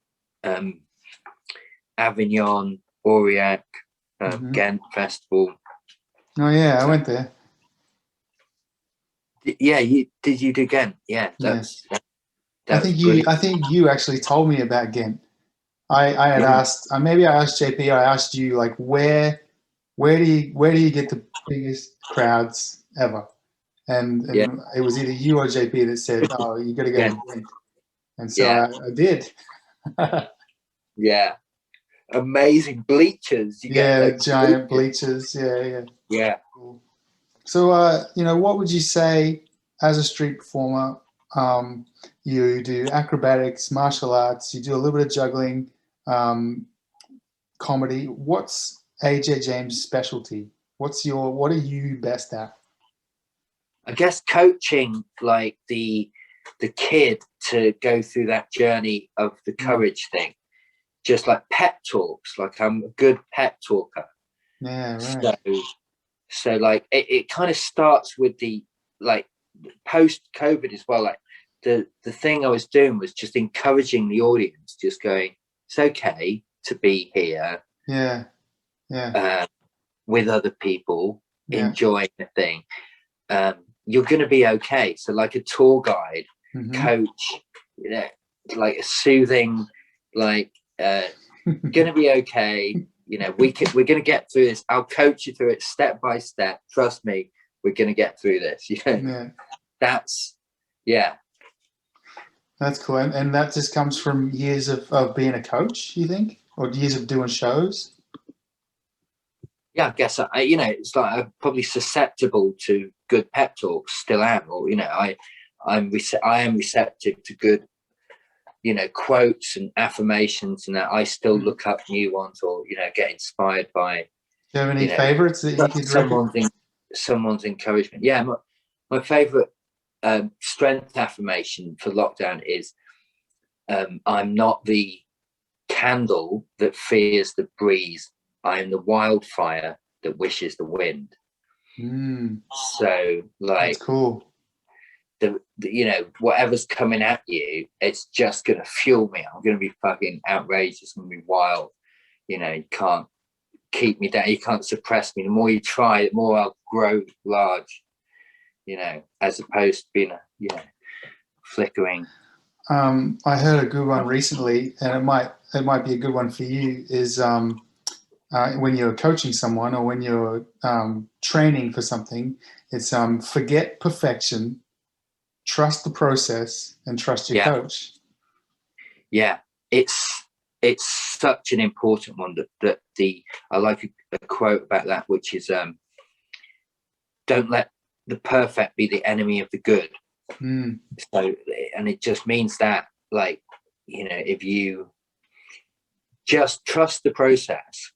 Avignon, Aurillac, Ghent Festival. Oh yeah, I went there. Yeah, you do Ghent? Yeah, I think you actually told me about Ghent. I had asked, maybe I asked JP. I asked you like where do you get the biggest crowds ever? And it was either you or JP that said, "Oh, you got to go to Ghent." And so I did. Yeah. Amazing bleachers. Giant bleachers. Yeah. Cool. So, what would you say as a street performer? You do acrobatics, martial arts. You do a little bit of juggling, comedy. What's AJ James' specialty? What are you best at? I guess coaching like the kid to go through that journey of the courage thing. Just like pep talks, like I'm a good pep talker. Yeah, right. So like it kind of starts with the like post-COVID as well. Like the thing I was doing was just encouraging the audience, just going, it's okay to be here. Yeah. With other people, enjoying the thing. You're going to be okay. So like a tour guide, coach, like a soothing, like, gonna be okay, we're gonna get through this. I'll coach you through it step by step, trust me, we're gonna get through this. That's cool. And that just comes from years of being a coach, you think, or years of doing shows? Yeah, I guess it's like I'm probably susceptible to good pep talks, still am, or I am receptive to good quotes and affirmations, and that I still look up new ones, or get inspired by. Do you have any favorites that you could someone's encouragement? Yeah, my favorite strength affirmation for lockdown is I'm not the candle that fears the breeze. I am the wildfire that wishes the wind. So, like, that's cool. Whatever's coming at you, it's just gonna fuel me. I'm gonna be fucking outrageous. It's gonna be wild. You can't keep me down. You can't suppress me. The more you try, the more I'll grow large. As opposed to being flickering. I heard a good one recently, and it might be a good one for you. Is when you're coaching someone or when you're training for something, it's forget perfection, trust the process, and trust your coach. Yeah, it's such an important one that I like a quote about that, which is don't let the perfect be the enemy of the good. So, and it just means that, like, if you just trust the process,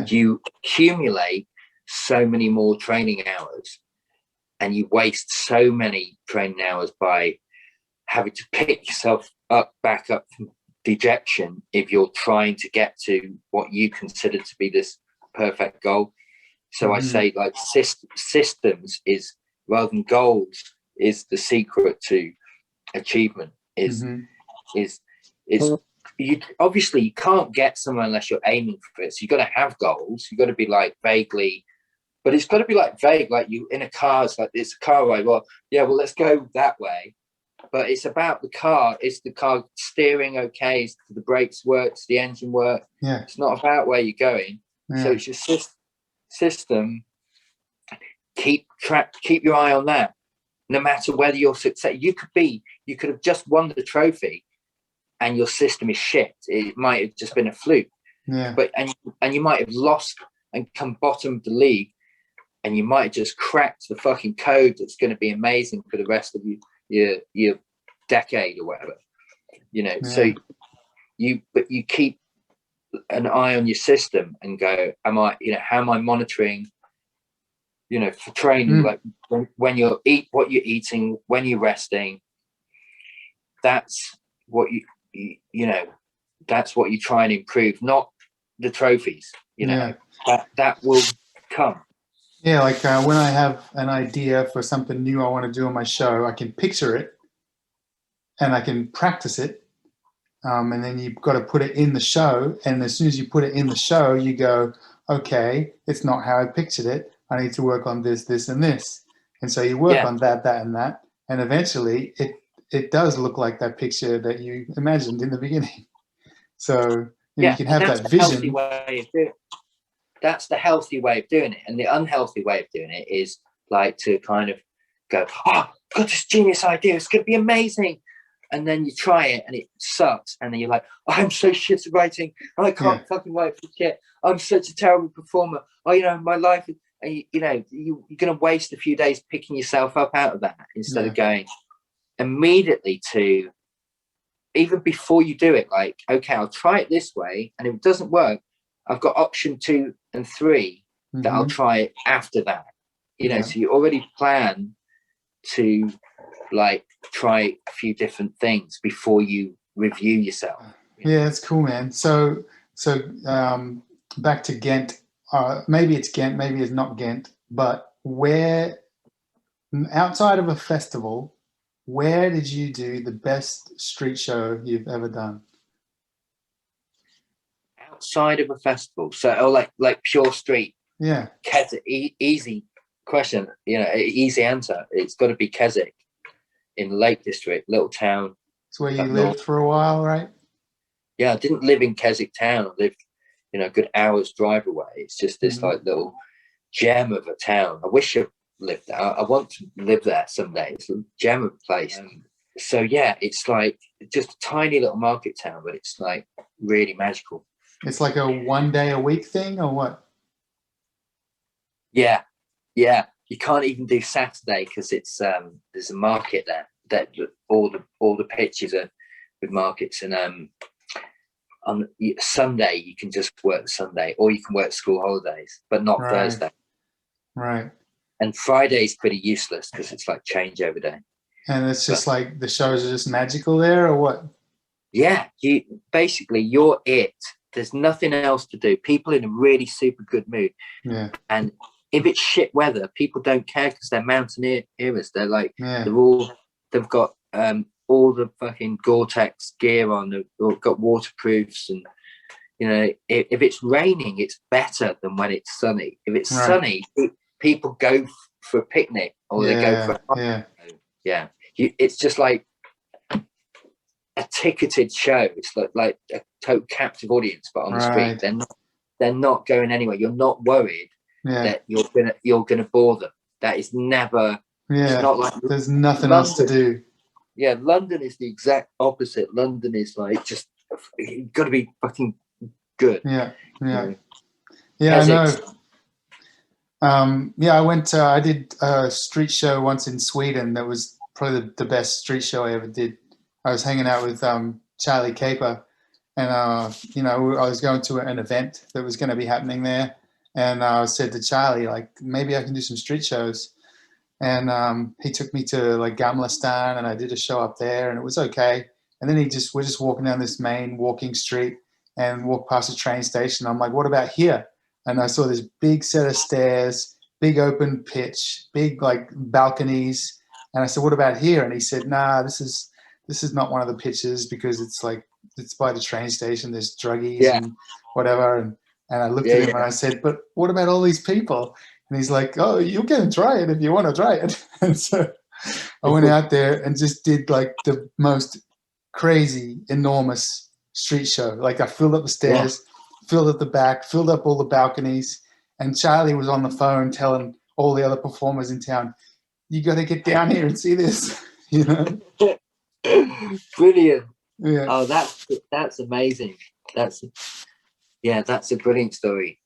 you accumulate so many more training hours, and you waste so many training hours by having to pick yourself back up from dejection if you're trying to get to what you consider to be this perfect goal. So I say, like, systems is, rather than goals, is the secret to achievement. You obviously you can't get somewhere unless you're aiming for it. So you've got to have goals. You've got to be like vaguely, but it's got to be like vague, like you in a car. It's like, it's a car ride. Well, let's go that way. But it's about the car. Is the car steering okay? Is the brakes work? Does the engine work? Yeah. It's not about where you're going. Yeah. So it's your system. Keep your eye on that. No matter whether you're successful, you could have just won the trophy, and your system is shit. It might have just been a fluke. Yeah. But and you might have lost and come bottom of the league, and you might have just cracked the fucking code that's going to be amazing for the rest of your decade or whatever. So you keep an eye on your system and go, how am I monitoring? For training, like when what you're eating, when you're resting, that's what that's what you try and improve, not the trophies. That will come. Yeah, like when I have an idea for something new I want to do on my show, I can picture it and I can practice it. And then you've got to put it in the show. And as soon as you put it in the show, you go, okay, it's not how I pictured it. I need to work on this, this, and this. And so you work on that, and that. And eventually it does look like that picture that you imagined in the beginning. So you can have that vision. That's the healthy way of doing it. And the unhealthy way of doing it is like to kind of go, I've got this genius idea. It's going to be amazing. And then you try it and it sucks. And then you're like, I'm so shit at writing. I can't fucking write for shit. I'm such a terrible performer. My life is, you're going to waste a few days picking yourself up out of that instead of going immediately to, even before you do it, like, okay, I'll try it this way. And if it doesn't work, I've got option 2 and 3 that I'll try it after that. So you already plan to like try a few different things before you review yourself. Yeah, it's cool, man. So back to Ghent. Maybe it's Ghent, maybe it's not Ghent, but where, outside of a festival, where did you do the best street show you've ever done? Outside of a festival, so like pure street. Yeah. Keswick, easy question. Easy answer. It's got to be Keswick in Lake District, little town. It's where you lived for a while, right? Yeah, I didn't live in Keswick town. I lived, a good hour's drive away. It's just this like little gem of a town. I wish I lived there. I want to live there someday. It's a gem of a place. So yeah, it's like just a tiny little market town, but it's like really magical. It's like a 1 day a week thing, or what? Yeah, yeah. You can't even do Saturday because it's there's a market there that all the pitches are with markets, and on Sunday you can just work Sunday, or you can work school holidays, but not Thursday. Right. And Friday's pretty useless because it's like changeover day. And it's just like the shows are just magical there, or what? Yeah, you're it. There's nothing else to do. People in a really super good mood. Yeah. And if it's shit weather, people don't care because they're mountaineers. They're like, they've got all the fucking Gore-Tex gear on. They've got waterproofs, and you know, if it's raining, it's better than when it's sunny. If it's sunny, people go for a picnic, or they go for it's just like a ticketed show. It's like a total captive audience, but on the street. They're not going anywhere. You're not worried that you're gonna bore them. That is never. It's not like there's nothing else to do. Yeah, London is the exact opposite. London is like just you've got to be fucking good. Yeah, I know. I did a street show once in Sweden. That was probably the best street show I ever did. I was hanging out with Charlie Caper, and I was going to an event that was going to be happening there, and I said to Charlie, like, maybe I can do some street shows, and he took me to like Gamla, and I did a show up there, and it was okay. And then we're just walking down this main walking street and walk past a train station. I'm like, what about here? And I saw this big set of stairs, big open pitch, big like balconies. And I said, what about here? And he said, nah, this is not one of the pitches because it's by the train station. There's druggies and whatever. And I looked at him and I said, but what about all these people? And he's like, oh, you can try it if you want to try it. And so I went out there and just did like the most crazy, enormous street show. Like I filled up the stairs, filled up the back, filled up all the balconies, and Charlie was on the phone telling all the other performers in town, you got to get down here and see this, you know. Brilliant. Yeah. Oh, that's amazing. That's a brilliant story.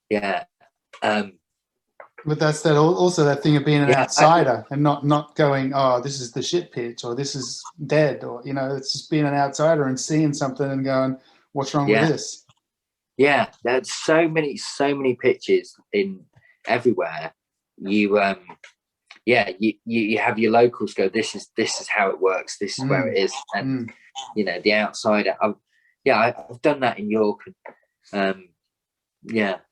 Yeah. But that's also that thing of being an outsider and not going, oh, this is the shit pitch or this is dead, or it's just being an outsider and seeing something and going, what's wrong with this? Yeah, there's so many pitches in everywhere. You you have your locals go, this is how it works, this is where it is, and the outsider. I've done that in York, and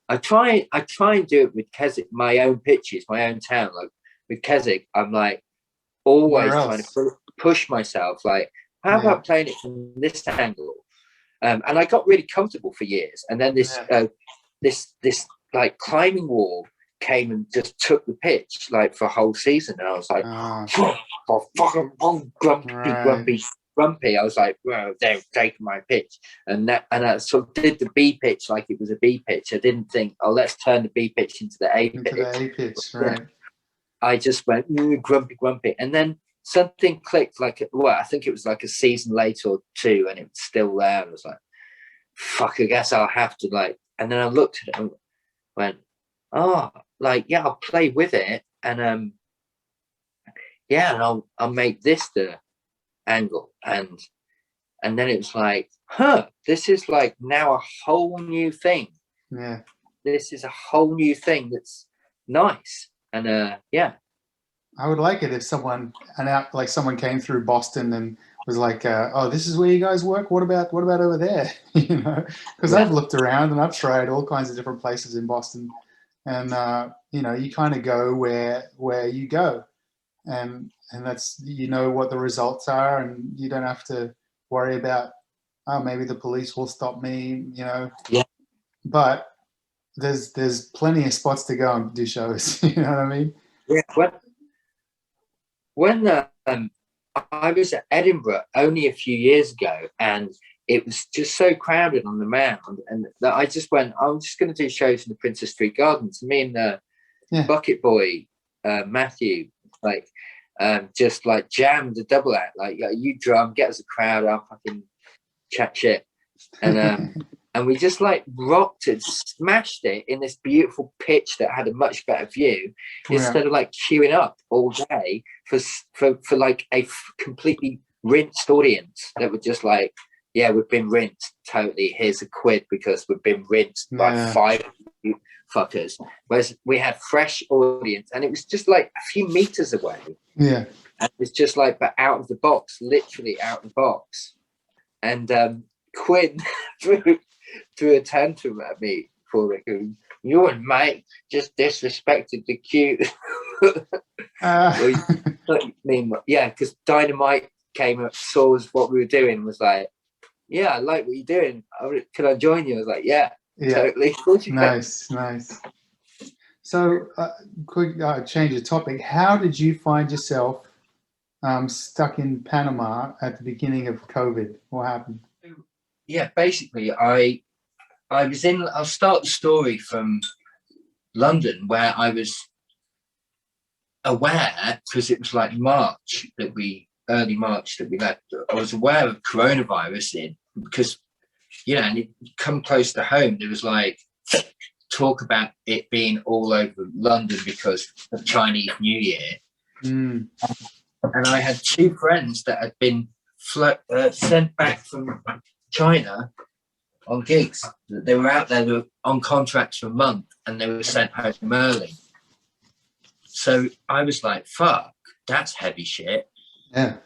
I try and do it with Keswick, my own pitches, my own town. Like with Keswick, I'm like always trying to push myself. Like, how about playing it from this angle? And I got really comfortable for years, and then this like climbing wall came and just took the pitch like for a whole season, and I was like, grumpy. I was like, well, they're taking my pitch, and I sort of did the B pitch like it was a B pitch. I didn't think, oh, let's turn the B pitch into the A pitch. Right? I just went grumpy, and then something clicked. I think it was like a season later or two, and it was still there. I was like, fuck, I guess I'll have to like. And then I looked at it and went, oh, like I'll play with it, and and I'll make this the angle, and then it was like, this is like now a whole new thing. This is a whole new thing that's nice, and I would like it if someone came through Boston and was like, oh, this is where you guys work, what about over there? Because I've looked around and I've tried all kinds of different places in Boston, and you kind of go where you go, and that's what the results are, and you don't have to worry about, oh, maybe the police will stop me, but there's plenty of spots to go and do shows. You know what I mean? When I was at Edinburgh only a few years ago, and it was just so crowded on the Mound, and that I just went, I'm just going to do shows in the Princess Street Gardens. Me and Bucket Boy Matthew, like, just like jammed a double act. Like, you drum, get us a crowd, I'll fucking chat shit. And and we just like rocked it, smashed it in this beautiful pitch that had a much better view, instead of like queuing up all day for like a completely rinsed audience that were just like, yeah, we've been rinsed totally, here's £1 because we've been rinsed by 5 fuckers. Whereas we had fresh audience, and it was just like a few meters away. Yeah. And it's just like, but out of the box, literally out of the box. And Quinn threw a tantrum at me for it. You and Mike just disrespected the cue. Yeah, because Dynamite came up, saw what we were doing, and was like, yeah, I like what you're doing. Can I join you? I was like, yeah. Totally. Nice. So, quick change of topic. How did you find yourself stuck in Panama at the beginning of COVID? What happened? Yeah, basically, I'll start the story from London, where I was aware, because it was like early March that we left. I was aware of coronavirus because, and it come close to home. There was like talk about it being all over London because of Chinese New Year. And I had 2 friends that had been sent back from China on gigs. They were out there, they were on contracts for a month, and they were sent home early. So I was like, fuck, that's heavy shit. Yeah.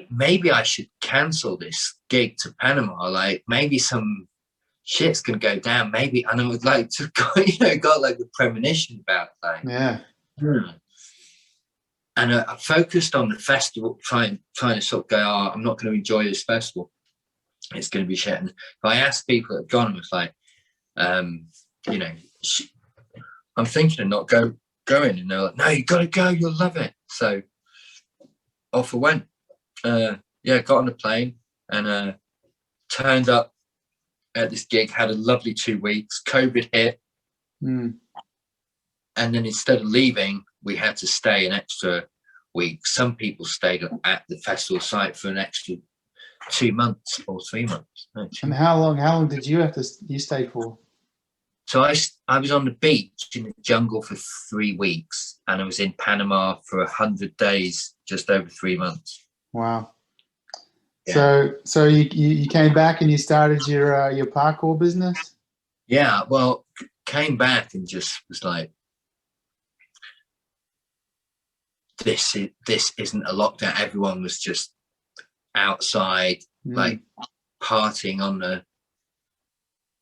Maybe I should cancel this gig to Panama. Like, maybe some shit's gonna go down. Maybe, and I would like to got like the premonition about like, And I focused on the festival, trying to sort of go, I'm not going to enjoy this festival. It's going to be shit. And I asked people that had gone, I was like, I'm thinking of not going. And they're like, no, you got to go. You'll love it. So off I went. Got on the plane and turned up at this gig, had a lovely 2 weeks. COVID hit. And then instead of leaving, we had to stay an extra week. Some people stayed at the festival site for an extra 2 months or 3 months. No, and how long did you stay for? So I was on the beach in the jungle for 3 weeks, and I was in Panama for 100 days, just over 3 months. Wow. Yeah. So you came back and you started your parkour business? Yeah, well, came back and just was like, this isn't a lockdown. Everyone was just outside, like partying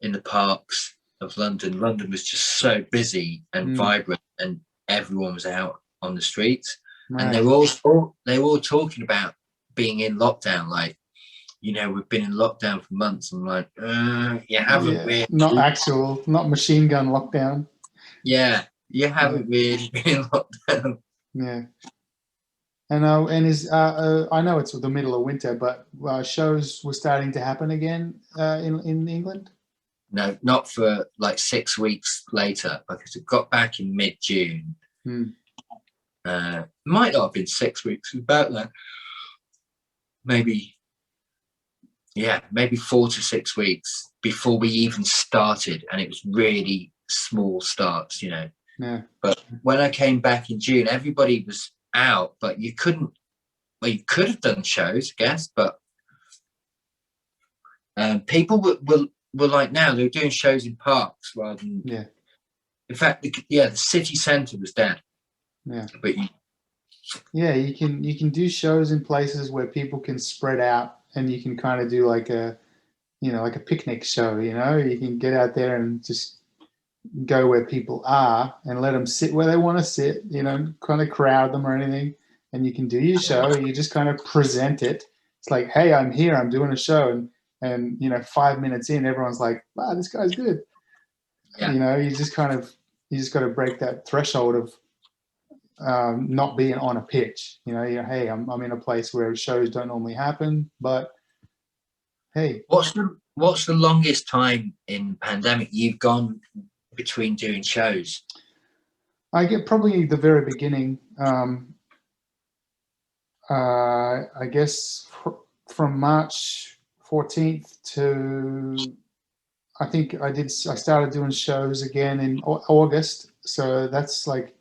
in the parks of London. London was just so busy and vibrant, and everyone was out on the streets. Right. And they were all talking about being in lockdown, like, we've been in lockdown for months. I'm like, you haven't really. Not machine gun lockdown. Yeah, you haven't really been in lockdown. Yeah. And I know it's the middle of winter, but shows were starting to happen again in England? No, not for like 6 weeks later, because it got back in mid-June. Might not have been 6 weeks, about that. Maybe 4 to 6 weeks before we even started, and it was really small starts, Yeah. But when I came back in June, everybody was out, but you could have done shows, I guess, but people were like, now they're doing shows in parks rather than in fact the city centre was dead. But you can do shows in places where people can spread out, and you can kind of do like a picnic show. You can get out there and just go where people are and let them sit where they want to sit, kind of crowd them or anything, and you can do your show. You just kind of present it. It's like, hey, I'm here, I'm doing a show, and 5 minutes in, everyone's like, wow, this guy's good. You just got to break that threshold of not being on a pitch. Hey, I'm in a place where shows don't normally happen, but hey. What's the longest time in pandemic you've gone between doing shows? I get probably the very beginning. I guess from March 14th to I think I started doing shows again in August. So that's like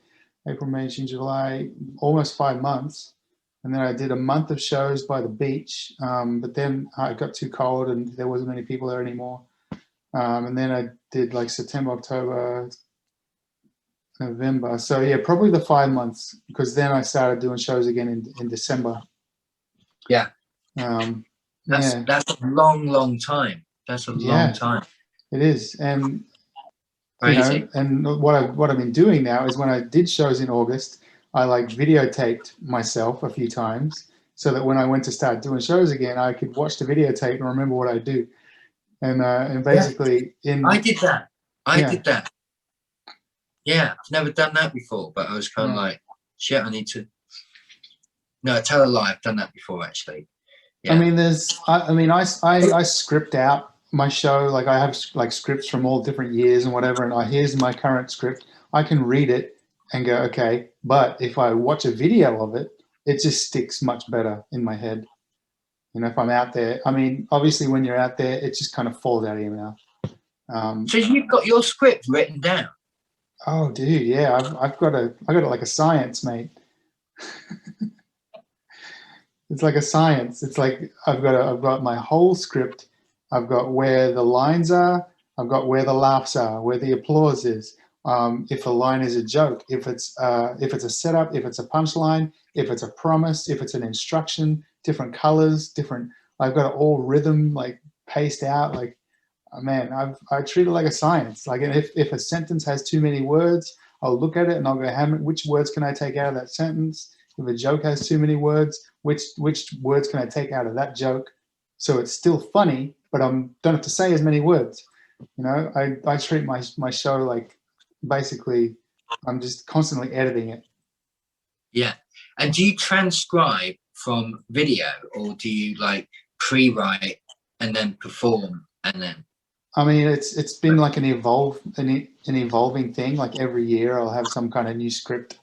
April, May, June, July, almost 5 months. And then I did a month of shows by the beach. But then I got too cold and there wasn't many people there anymore. And then I did like September, October, November. So yeah, probably the 5 months, because then I started doing shows again in December. Yeah. That's a long time. That's a long time. It is. And crazy. You know, and what I've been doing now is when I did shows in August, I like videotaped myself a few times so that when I went to start doing shows again, I could watch the videotape and remember what I do. And basically I did that. I did that. Yeah, I've never done that before, but I was kind of like, shit, I need to. No, tell a lie. I've done that before, actually. Yeah. I mean, I script out my show. Like I have like scripts from all different years and whatever, and here's my current script. I can read it and go, okay. But if I watch a video of it, it just sticks much better in my head. You know, if I'm out there, I mean, obviously when you're out there, it just kind of falls out of your mouth. So you've got your script written down? Oh, dude, yeah. I've got it like a science, mate. It's like a science. It's like I've got my whole script. I've got where the lines are. I've got where the laughs are, where the applause is. If a line is a joke, if it's a setup, if it's a punchline, if it's a promise, if it's an instruction, different colors, different. I've got it all rhythm, like paced out. Like, man, I treat it like a science. Like, if a sentence has too many words, I'll look at it and I'll go, which words can I take out of that sentence? If a joke has too many words, which words can I take out of that joke so it's still funny, but I don't have to say as many words? You know, I treat my show like basically I'm just constantly editing it. Yeah. And do you transcribe from video, or do you like pre-write and then perform and then? I mean, it's been like an evolving thing. Like every year I'll have some kind of new script.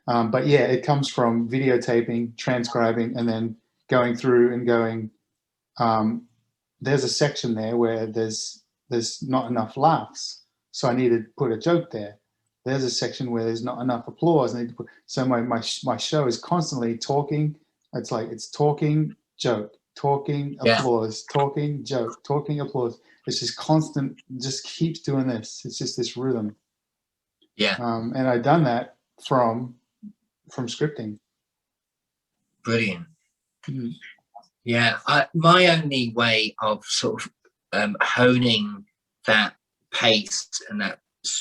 But yeah, it comes from videotaping, transcribing, and then going through and going, there's a section there where there's not enough laughs, so I need to put a joke there. There's a section where there's not enough applause. I need to put, so my show is constantly talking. It's like it's talking, joke, talking, applause, talking, joke, talking, applause. It's just constant, just keeps doing this. It's just this rhythm. Yeah. And I've done that from scripting. Brilliant. Yeah, my only way of sort of honing that pace and that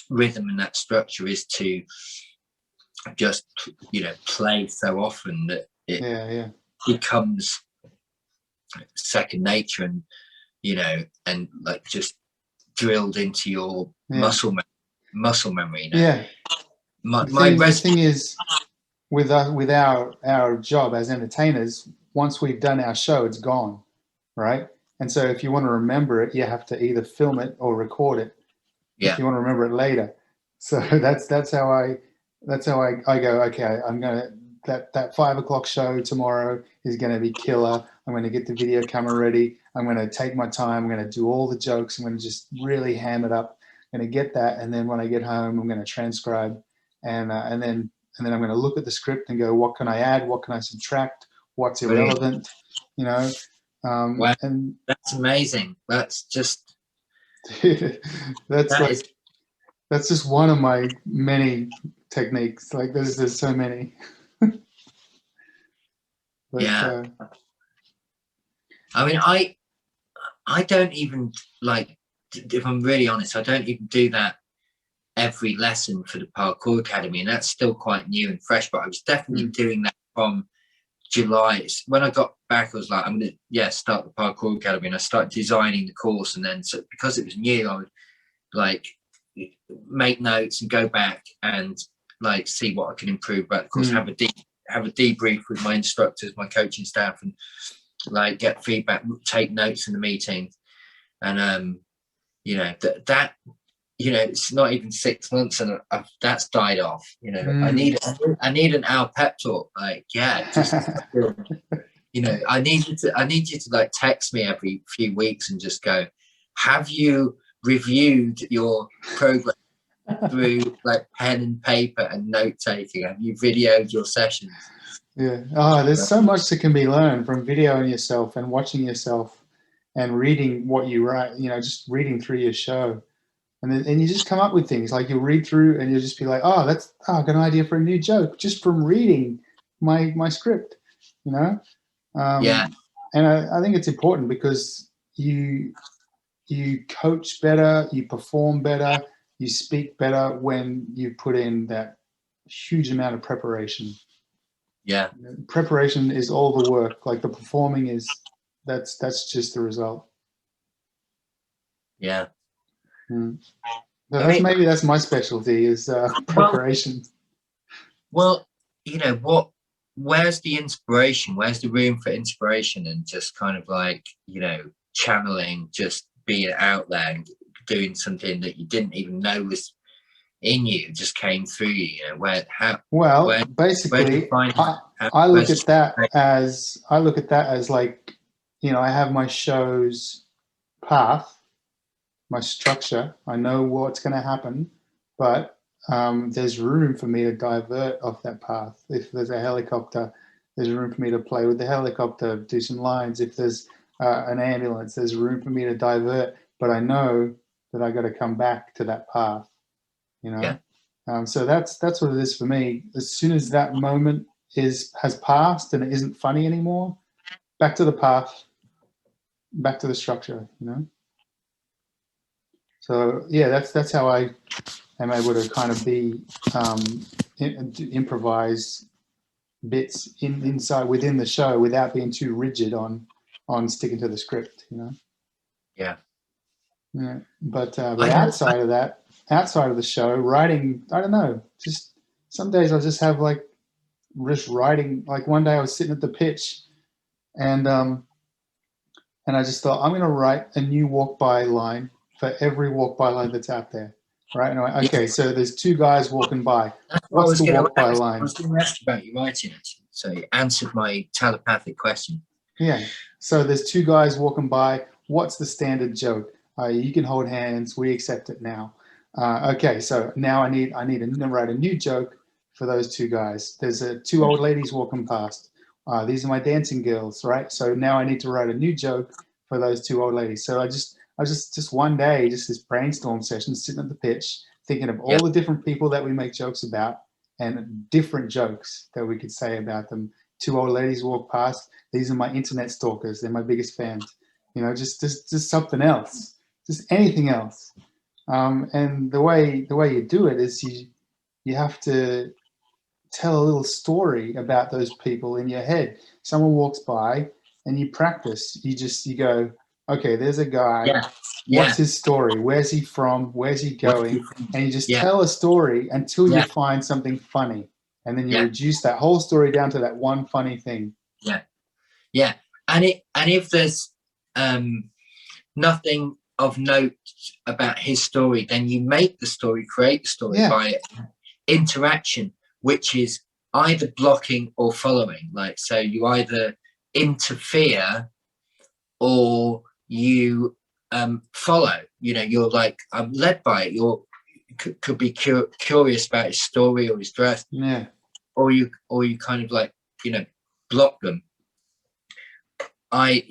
rhythm and that structure is to just, you know, play so often that it becomes second nature, and you know, and like just drilled into your muscle memory. You know? Yeah. The thing is, with our job as entertainers, once we've done our show, it's gone, right? And so if you want to remember it, you have to either film it or record it. Yeah. If you want to remember it later. So that's how I go, okay, I'm gonna that 5 o'clock show tomorrow is gonna be killer. I'm gonna get the video camera ready. I'm gonna take my time. I'm gonna do all the jokes. I'm gonna just really ham it up. I'm gonna get that, and then when I get home, I'm gonna transcribe, and then I'm going to look at the script and go, what can I add? What can I subtract? What's irrelevant? You know? Wow. And that's amazing. That's just... that's just one of my many techniques. Like there's so many. But, yeah. I mean, I don't even, like, if I'm really honest, I don't even do that every lesson for the Parkour Academy, and that's still quite new and fresh, but I was definitely doing that from July. When I got back, I was like, I'm gonna start the Parkour Academy, and I started designing the course, and then so because it was new, I would like make notes and go back and like see what I can improve about the course, have a debrief with my instructors, my coaching staff, and like get feedback, take notes in the meetings. And you know, that you know, it's not even 6 months and that's died off. You know, I need an hour pep talk. Like, just you know, I need you to like text me every few weeks and just go, have you reviewed your progress through like pen and paper and note taking? Have you videoed your sessions? Yeah. There's so much that can be learned from videoing yourself and watching yourself and reading what you write, just reading through your show. And you just come up with things. Like you'll read through and you'll just be like, I got an idea for a new joke just from reading my script, And I think it's important because you coach better, you perform better, you speak better when you put in that huge amount of preparation. Yeah. Preparation is all the work. Like the performing that's just the result. Yeah. So maybe that's my specialty is preparation. Well, where's the inspiration? Where's the room for inspiration and just kind of like, channeling, just being out there and doing something that you didn't even know was in you, just came through you, basically I look at that as like, I have my show's path, my structure. I know what's going to happen, but there's room for me to divert off that path. If there's a helicopter, there's room for me to play with the helicopter, do some lines. If there's an ambulance, there's room for me to divert, but I know that I got to come back to that path, Yeah. So that's what it is for me. As soon as that moment has passed and it isn't funny anymore, back to the path, back to the structure, So yeah, that's how I am able to kind of be improvise bits inside within the show without being too rigid on sticking to the script, Yeah. Yeah. But outside of that, outside of the show, writing, I don't know. Just some days I'll just have like just writing. Like one day I was sitting at the pitch, and I just thought I'm going to write a new walk by line for every walk by line that's out there. Right? And I went, okay, so there's two guys walking by. What's the walk by line? I was going to ask you about your writing, actually. So you answered my telepathic question. Yeah. So there's two guys walking by. What's the standard joke? You can hold hands. We accept it now. Okay, so now I need to write a new joke for those two guys. There's two old ladies walking past. These are my dancing girls, right? So now I need to write a new joke for those two old ladies. So I was just one day, just this brainstorm session, sitting at the pitch, thinking of all the different people that we make jokes about and different jokes that we could say about them. Two old ladies walk past. These are my internet stalkers. They're my biggest fans. Just something else. Just anything else, and the way you do it is you have to tell a little story about those people in your head. Someone walks by and you practice. You go, okay, there's a guy. Yeah. What's his story? Where's he from? Where's he going? And you just tell a story until you find something funny, and then you reduce that whole story down to that one funny thing. Yeah, and if there's nothing of note about his story, then you make the story, create the story by interaction, which is either blocking or following. Like, so you either interfere or you follow. You're like, I'm led by it. You're could be curious about his story or his dress, or you kind of like block them. I've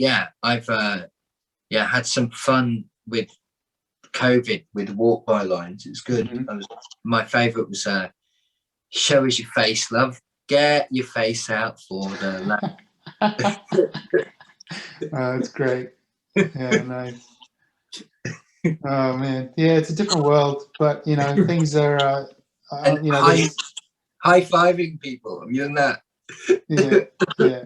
had some fun with COVID with walk by lines. It's good. My favorite was show us your face, love, get your face out for the love. That's great. Yeah, nice. Oh man, yeah, it's a different world, but things are high-fiving people. Have you done that? Yeah.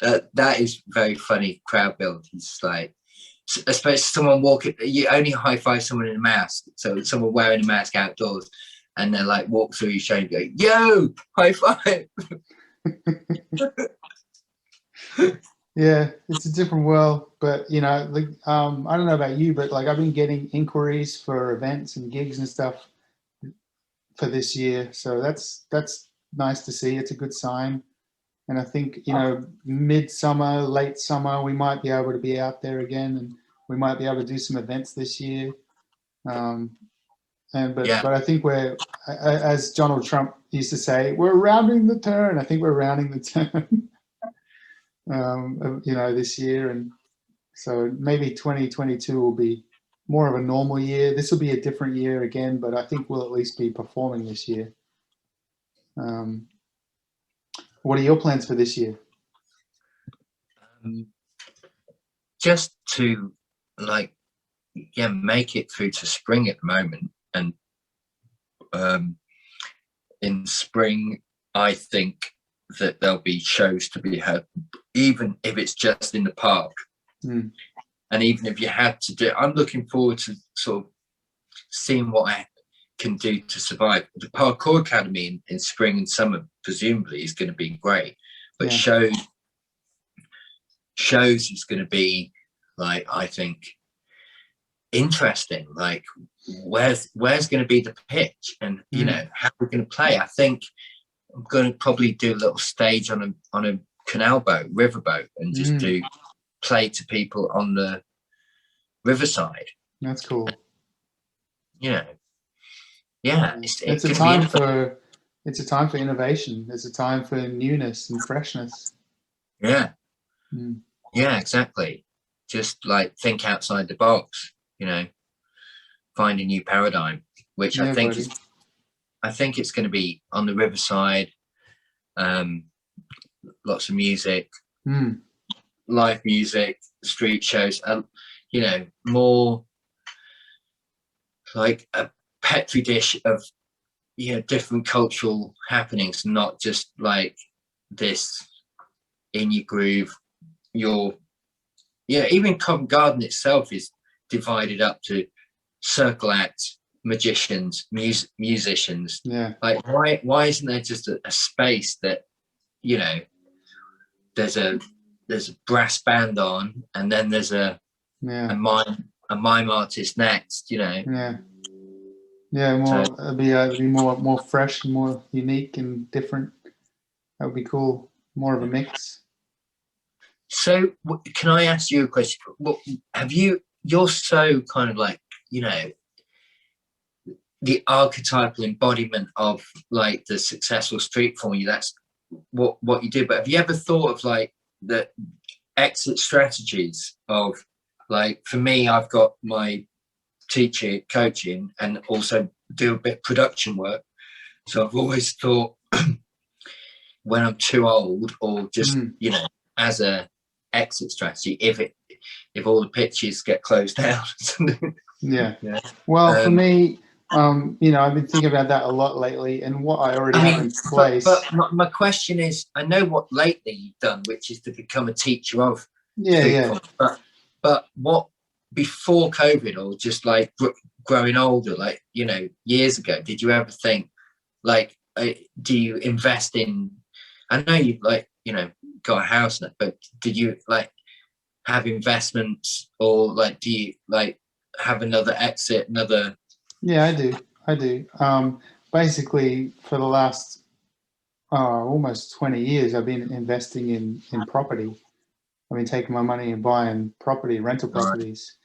That is very funny crowd build. It's like, especially someone walking, you only high five someone in a mask. So someone wearing a mask outdoors, and they're like walk through your show and go, "Yo, high five!" Yeah, it's a different world, but I don't know about you, but like I've been getting inquiries for events and gigs and stuff for this year, so that's nice to see. It's a good sign. And I think, midsummer, late summer, we might be able to be out there again we might be able to do some events this year. But Yeah. I think we're, as Donald Trump used to say, we're rounding the turn. I think we're rounding the turn, this year. And so maybe 2022 will be more of a normal year. This will be a different year again, but I think we'll at least be performing this year. What are your plans for this year? Just to make it through to spring at the moment. And in spring, I think that there'll be shows to be had, even if it's just in the park. And even if you had to do, I'm looking forward to sort of seeing what I can do to survive. The Parkour Academy in spring and summer presumably is going to be great, but shows is going to be, like, I think, interesting. Like, where's going to be the pitch, and how we're going to play. I think I'm going to probably do a little stage on a canal boat, riverboat, and just do play to people on the riverside. That's cool. It's a time for innovation. It's a time for newness and freshness. Yeah exactly. Just like think outside the box, find a new paradigm, which I think it's going to be on the riverside. Lots of music, live music, street shows, more like a petri dish of different cultural happenings, not just like this in your groove. Even Covent Garden itself is divided up to circle acts, magicians, musicians. Like, why isn't there just a space that there's a brass band on, and then there's a mime artist next, it'd be more fresh, more unique and different. That would be cool. More of a mix. So can I ask you a question? What you're so kind of like, the archetypal embodiment of like the successful street performer. That's what you do. But have you ever thought of like the exit strategies of, like, for me, I've got my teaching, coaching, and also do a bit of production work. So I've always thought when I'm too old, or just, as a exit strategy, if all the pitches get closed down. Well, for me, I've been thinking about that a lot lately, and what I already have in place. But my question is, I know what lately you've done, which is to become a teacher of but what before COVID, or just like growing older, like, years ago, did you ever think, like, do you invest in, I know you've like, got a house now, but did you like have investments, or like, do you like have another exit, I do. Basically, for the last almost 20 years, I've been investing in property. I've been taking my money and buying rental properties.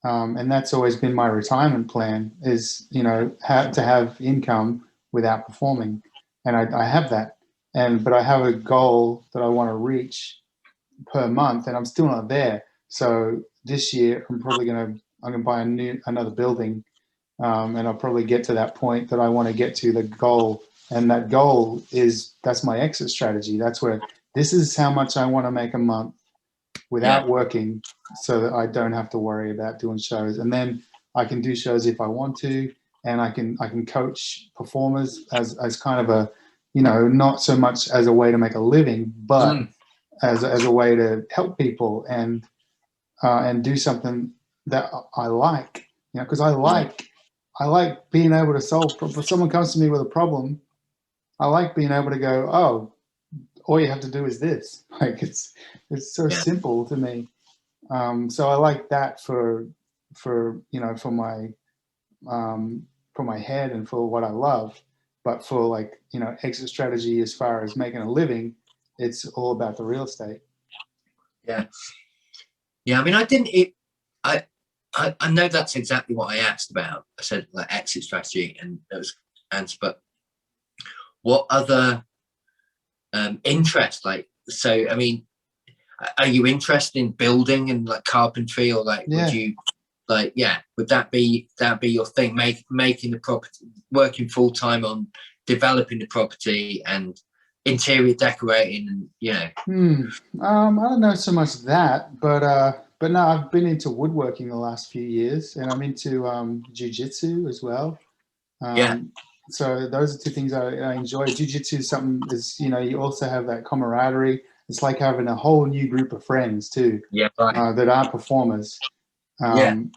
And that's always been my retirement plan, is, to have income without performing. And I have that. But I have a goal that I want to reach per month, and I'm still not there. So this year I'm probably I'm going to buy another building. And I'll probably get to that point that I want to get to, the goal. And that goal that's my exit strategy. That's where, this is how much I want to make a month without working, so that I don't have to worry about doing shows. And then I can do shows if I want to, and I can coach performers as kind of a, not so much as a way to make a living, but as a way to help people and do something that I like, because I like being able to solve. If someone comes to me with a problem, I like being able to go, oh, all you have to do is this. Like, it's so simple to me. So I like that for my head and for what I love. But for, like, exit strategy as far as making a living, it's all about the real estate. Yeah. I mean, I know that's exactly what I asked about. I said like exit strategy, and that was answer. But what other interest? Like, so I mean, are you interested in building and like carpentry, or like would you like would that be your thing? Making the property, working full time on developing the property and interior decorating, and I don't know so much that, but no, I've been into woodworking the last few years, and I'm into jiu-jitsu as well. So those are two things I enjoy. Jiu-jitsu is something you also have that camaraderie. It's like having a whole new group of friends too, that aren't performers. And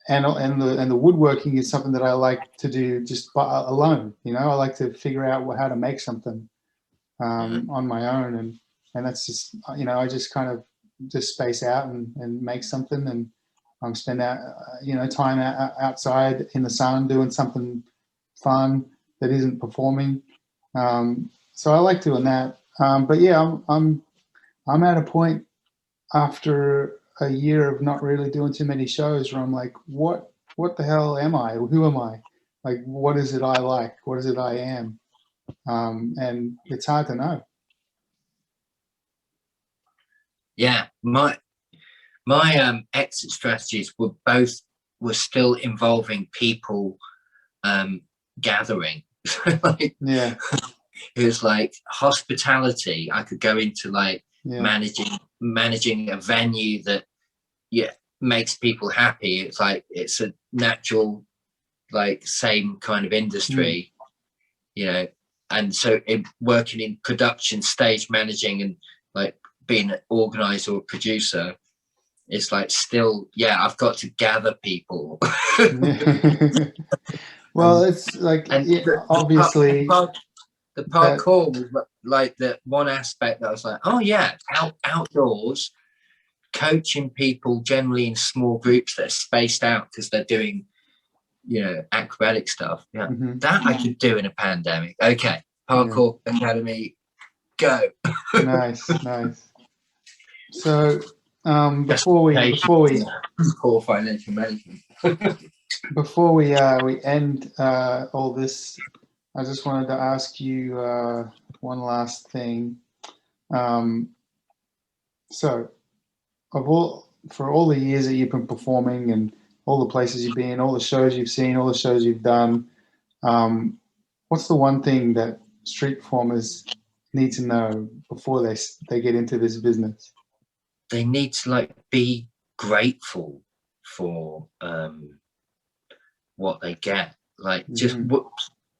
the woodworking is something that I like to do just alone. I like to figure out how to make something on my own, and that's just I just kind of just space out and make something, and spend time outside in the sun doing something fun that isn't performing. So I like doing that. But yeah, I'm at a point after a year of not really doing too many shows where I'm like, what the hell am I? Who am I? Like, what is it I like? What is it I am? And it's hard to know. Yeah, my exit strategies were still involving people gathering. It was like hospitality. I could go into like managing a venue that makes people happy. It's like it's a natural like same kind of industry, and so working in production, stage managing, and like being an organizer or producer, it's like still I've got to gather people. Well, it's like obviously the parkour was like the one aspect that I was like, outdoors, coaching people generally in small groups that are spaced out because they're doing acrobatic stuff. That I could do in a pandemic. Okay, parkour academy, go. Nice. So before we core financial management. Before we end all this, I just wanted to ask you one last thing. So for all the years that you've been performing and all the places you've been, all the shows you've seen, all the shows you've done, what's the one thing that street performers need to know before they get into this business? They need to like be grateful for what they get. Like just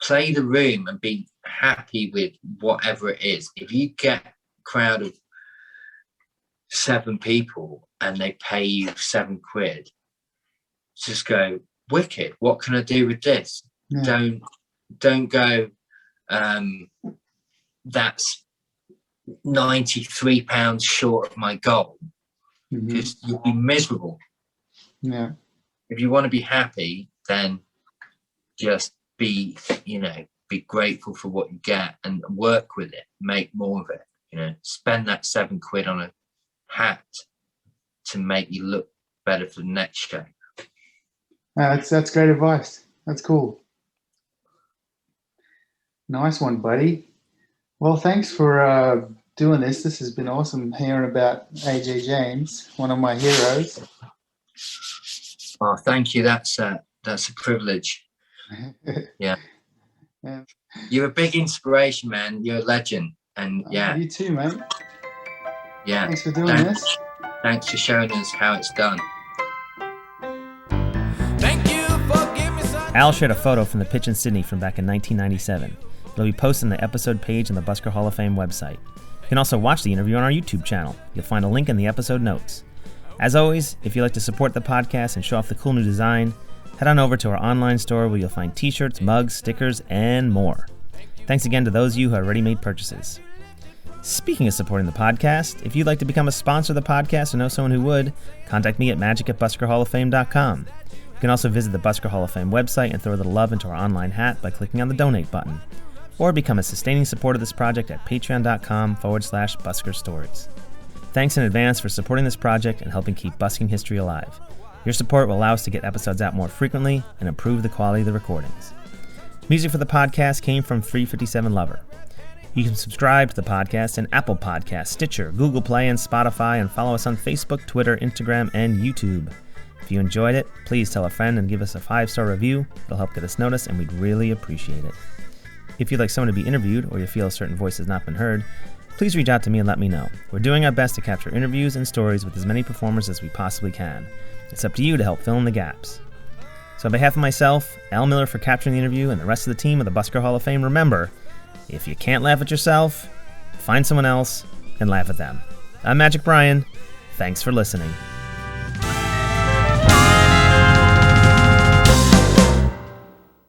play the room and be happy with whatever it is. If you get a crowd of 7 people and they pay you £7, just go, wicked, what can I do with this? Don't go, that's £93 short of my goal, because you'll be miserable. If you want to be happy, then just be grateful for what you get and work with it, make more of it. Spend that £7 on a hat to make you look better for the next show. That's great advice. That's cool. Nice one, buddy. Well, thanks for doing this. This has been awesome hearing about AJ James, one of my heroes. Oh, thank you. That's a privilege. Yeah. You're a big inspiration, man. You're a legend. And you too, mate. Yeah. Thanks for doing this. Thanks for showing us how it's done. Al shared a photo from the pitch in Sydney from back in 1997. It'll be posted on the episode page on the Busker Hall of Fame website. You can also watch the interview on our YouTube channel. You'll find a link in the episode notes. As always, if you'd like to support the podcast and show off the cool new design, head on over to our online store where you'll find t-shirts, mugs, stickers, and more. Thanks again to those of you who have already made purchases. Speaking of supporting the podcast, if you'd like to become a sponsor of the podcast or know someone who would, contact me at magic@buskerhalloffame.com. You can also visit the Busker Hall of Fame website and throw a little love into our online hat by clicking on the donate button. Or become a sustaining supporter of this project at patreon.com/Busker Stories. Thanks in advance for supporting this project and helping keep busking history alive. Your support will allow us to get episodes out more frequently and improve the quality of the recordings. Music for the podcast came from 357 Lover. You can subscribe to the podcast in Apple Podcasts, Stitcher, Google Play, and Spotify, and follow us on Facebook, Twitter, Instagram, and YouTube. If you enjoyed it, please tell a friend and give us a 5-star review. It'll help get us noticed, and we'd really appreciate it. If you'd like someone to be interviewed, or you feel a certain voice has not been heard, please reach out to me and let me know. We're doing our best to capture interviews and stories with as many performers as we possibly can. It's up to you to help fill in the gaps. So on behalf of myself, Al Miller for capturing the interview, and the rest of the team of the Busker Hall of Fame, remember, if you can't laugh at yourself, find someone else and laugh at them. I'm Magic Brian. Thanks for listening.